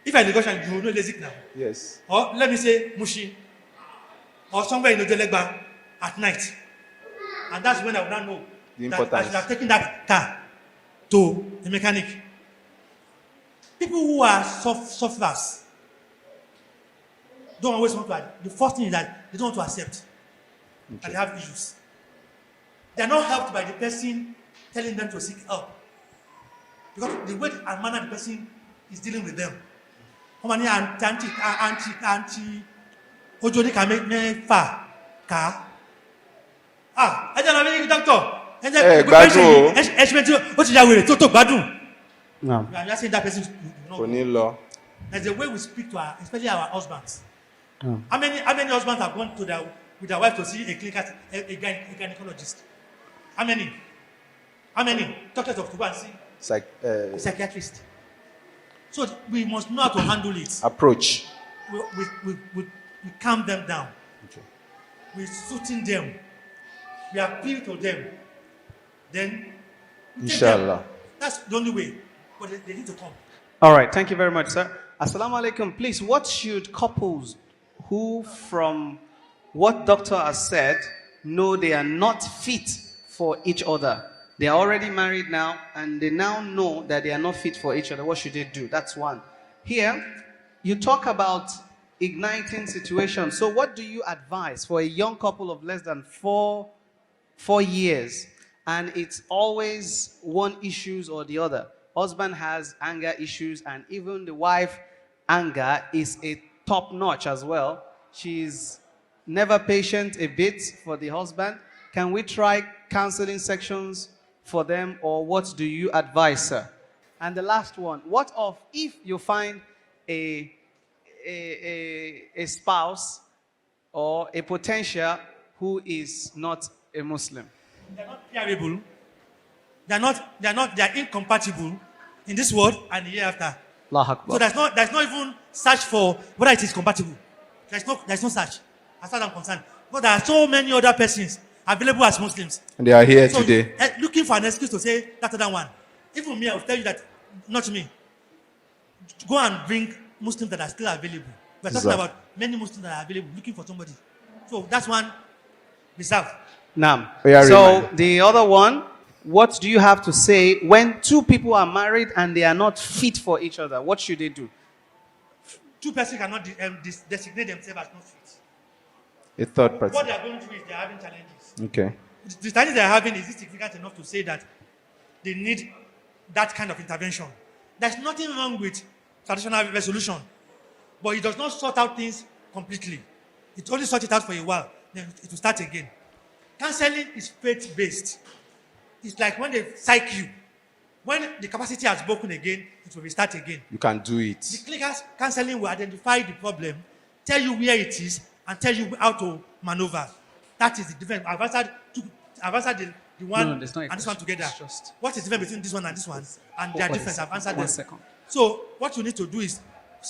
If I negotiate, you know Ilezik now. Yes. Or let me say Mushi. Or somewhere in Odelegba at night. And that's when I would not know that I should have taken that car to the mechanic. People who are sufferers don't always want to. The first thing is that they don't want to accept that they have issues. They are not helped by the person telling them to seek help. Because the way and manner the person is dealing with them. How many anti ojoni can make me far car? I don't know any doctor. No. We are just saying that person. There's a way we speak to our, especially our husbands. No. How many husbands have gone to with their wife to see a clinical a gynecologist? How many? Doctors of to go and see a psychiatrist. So we must know how to handle it. Approach. We calm them down. Okay. We soothing them. We appeal to them. Then Inshallah. That's the only way. But they need to come. All right. Thank you very much, sir. Assalamu alaikum. Please, what should couples who, from what doctor has said, know they are not fit for each other? They are already married now, and they now know that they are not fit for each other. What should they do? That's one. Here, you talk about igniting situations. So what do you advise for a young couple of less than four years, and it's always one issues or the other? Husband has anger issues, and even the wife anger is a top notch as well. She's never patient a bit for the husband. Can we try counseling sections for them, or what do you advise, sir? And the last one, what of if you find a spouse or a potential who is not a Muslim? They're not peerable. They are incompatible in this world and the year after. So there's not even search for whether it is compatible. There's no search, as far as I'm concerned. But there are so many other persons available as Muslims. And they are here today. Looking for an excuse to say that other one. Even me, I will tell you that, not me. Go and bring Muslims that are still available. We're talking about many Muslims that are available, looking for somebody. So that's one reserve. Now, so the other one, what do you have to say when two people are married and they are not fit for each other? What should they do? Two persons cannot designate themselves as not fit. A third person. What they are going through is they are having challenges. Okay. The challenges they are having is significant enough to say that they need that kind of intervention. There's nothing wrong with traditional resolution, but it does not sort out things completely. It only sorts it out for a while, then it will start again. Counseling is faith-based. It's like when they psych you. When the capacity has broken again, it will restart again. You can do it. The clinical counseling will identify the problem, tell you where it is, and tell you how to maneuver. That is the difference. I've answered the one and this one together. What is the difference between this one and this one? And their difference, I've answered them. Second. So what you need to do is,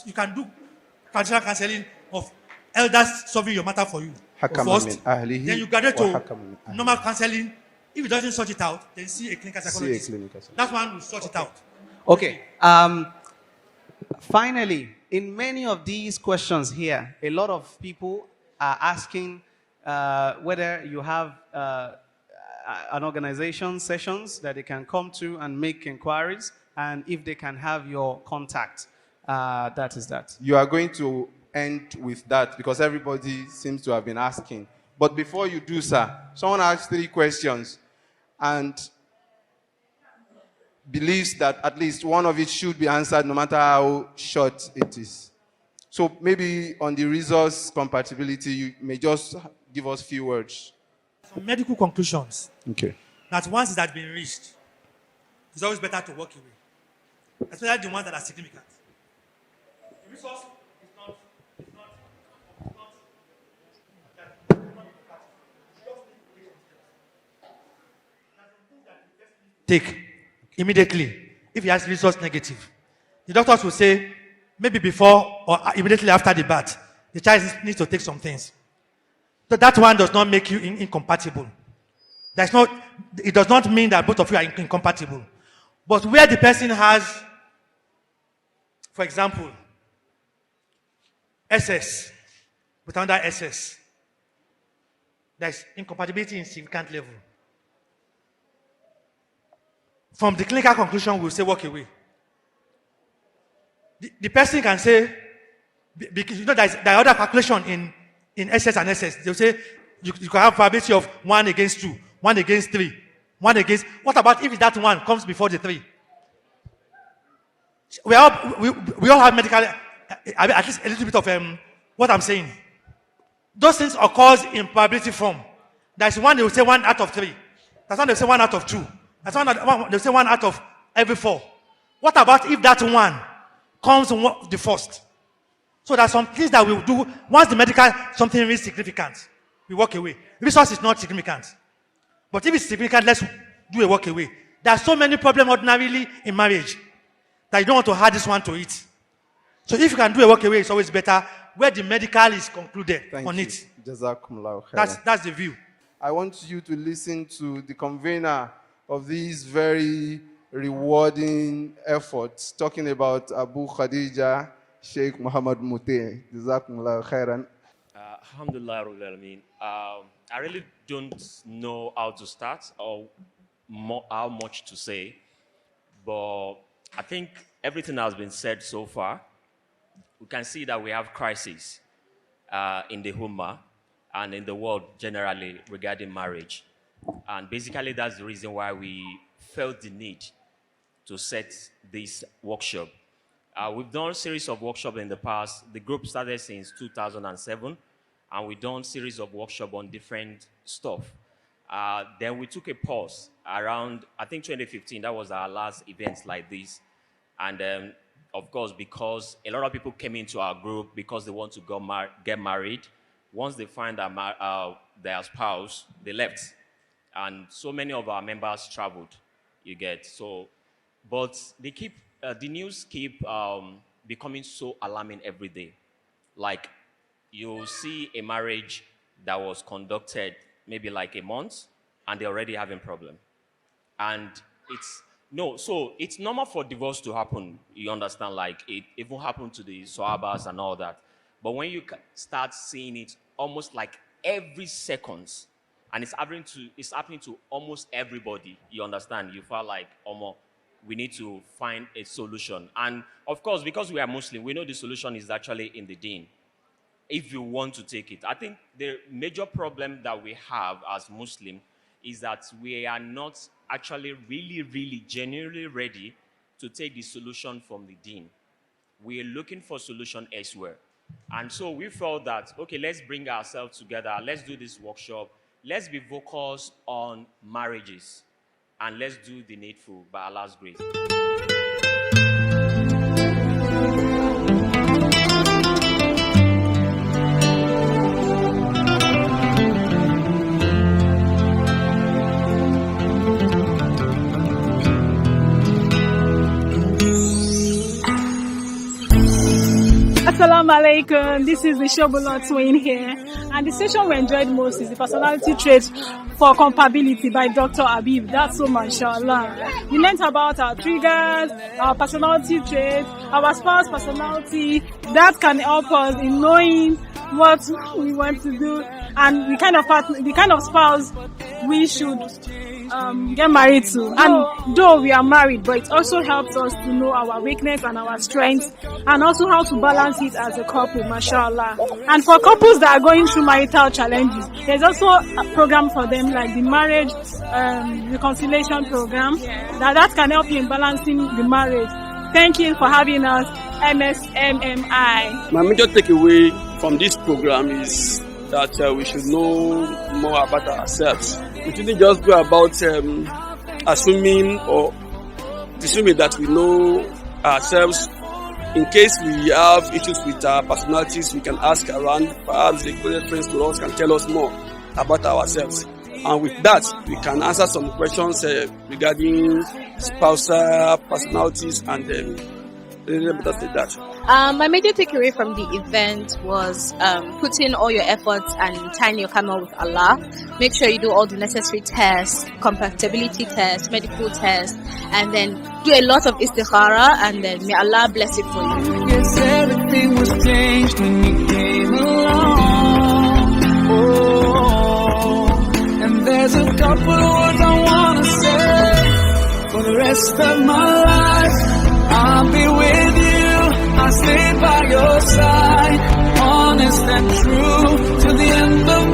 you can do traditional counseling of elders solving your matter for you. First, then you graduate to normal counseling. If it doesn't sort it out, then see a clinical psychologist. That one will sort it out. Okay. Finally, in many of these questions here, a lot of people are asking whether you have an organization sessions that they can come to and make inquiries, and if they can have your contact. That is that. You are going to end with that because everybody seems to have been asking. But before you do, sir, someone asked 3 questions. And believes that at least one of it should be answered no matter how short it is. So maybe on the resource compatibility, you may just give us few words. Some medical conclusions Okay. that once it has been reached, it's always better to walk away, especially the ones that are significant. The resource is not take immediately if he has resource negative. The doctors will say maybe before or immediately after the birth, the child needs to take some things. So that one does not make you incompatible. It does not mean that both of you are incompatible. But where the person has, for example, SS, with under SS, there's incompatibility in significant level. From the clinical conclusion, we'll say walk away. The person can say, because you know there are other calculation in SS and SS. They'll say you can have probability of 1 against 2, 1 against 3, 1 against. What about if that 1 comes before the 3? We all have medical, at least a little bit of what I'm saying. Those things occurs in probability form. There's one they will say 1 out of 3. That's one they will say 1 out of 2. That's one they will say 1 out of every 4. What about if that 1 comes the first? So there are some things that we will do once the medical something is significant. We walk away. Resource is not significant. But if it's significant, let's do a walk away. There are so many problems ordinarily in marriage that you don't want to add this one to it. So if you can do a walk away, it's always better where the medical is concluded on it. That's the view. I want you to listen to the convener of these very rewarding efforts, talking about Abu Khadija, Sheikh Muhammad Muteh. Jazakumullah khairan. Alhamdulillah, I really don't know how to start or how much to say, but I think everything has been said so far. We can see that we have crises in the Ummah and in the world generally regarding marriage. And basically that's the reason why we felt the need to set this workshop. We've done a series of workshops in the past. The group started since 2007, and we've done a series of workshops on different stuff. Then we took a pause around, I think 2015, that was our last event like this. And of course, because a lot of people came into our group because they want to get married. Once they find their spouse, they left. And so many of our members traveled, you get. So, but they keep, the news keep becoming so alarming every day. Like, you see a marriage that was conducted maybe like a month, and they're already having problem. And it's normal for divorce to happen, you understand, like it even happened to the Sahabas and all that. But when you start seeing it almost like every second, and it's happening to almost everybody, you understand, you feel like, we need to find a solution. And of course, because we are Muslim, we know the solution is actually in the deen, if you want to take it. I think the major problem that we have as Muslim is that we are not actually really genuinely ready to take the solution from the deen. We are looking for solution elsewhere. And so we felt that, okay, let's bring ourselves together, let's do this workshop, let's be focused on marriages, and let's do the needful by Allah's grace. Assalamu alaikum. This is the Shobolo twin here, and the session we enjoyed most is the personality traits for compatibility by Dr. Habib. That's so mashallah. We learned about our triggers, our personality traits, our spouse personality. That can help us in knowing what we want to do and the kind of spouse we should get married to. And though we are married, but it also helps us to know our weakness and our strengths, and also how to balance it as a couple, mashallah. And for couples that are going through marital challenges, there's also a program for them, like the marriage reconciliation program, that can help you in balancing the marriage. Thank you for having us, MSMMI. My major takeaway from this program is that we should know more about ourselves. We shouldn't just go about assuming that we know ourselves. In case we have issues with our personalities, we can ask around. Perhaps the closest friends to us can tell us more about ourselves. And with that, we can answer some questions regarding spousal personalities and that. My major takeaway from the event was putting all your efforts and tying your camel with Allah. Make sure you do all the necessary tests, compatibility tests, medical tests, and then do a lot of istikhara, and then may Allah bless it for you. Yes, everything was changed when you came along. Oh, and there's a couple of words I wanna say for the rest of my life. I'll be with you, I'll stay by your side, honest and true, to the end of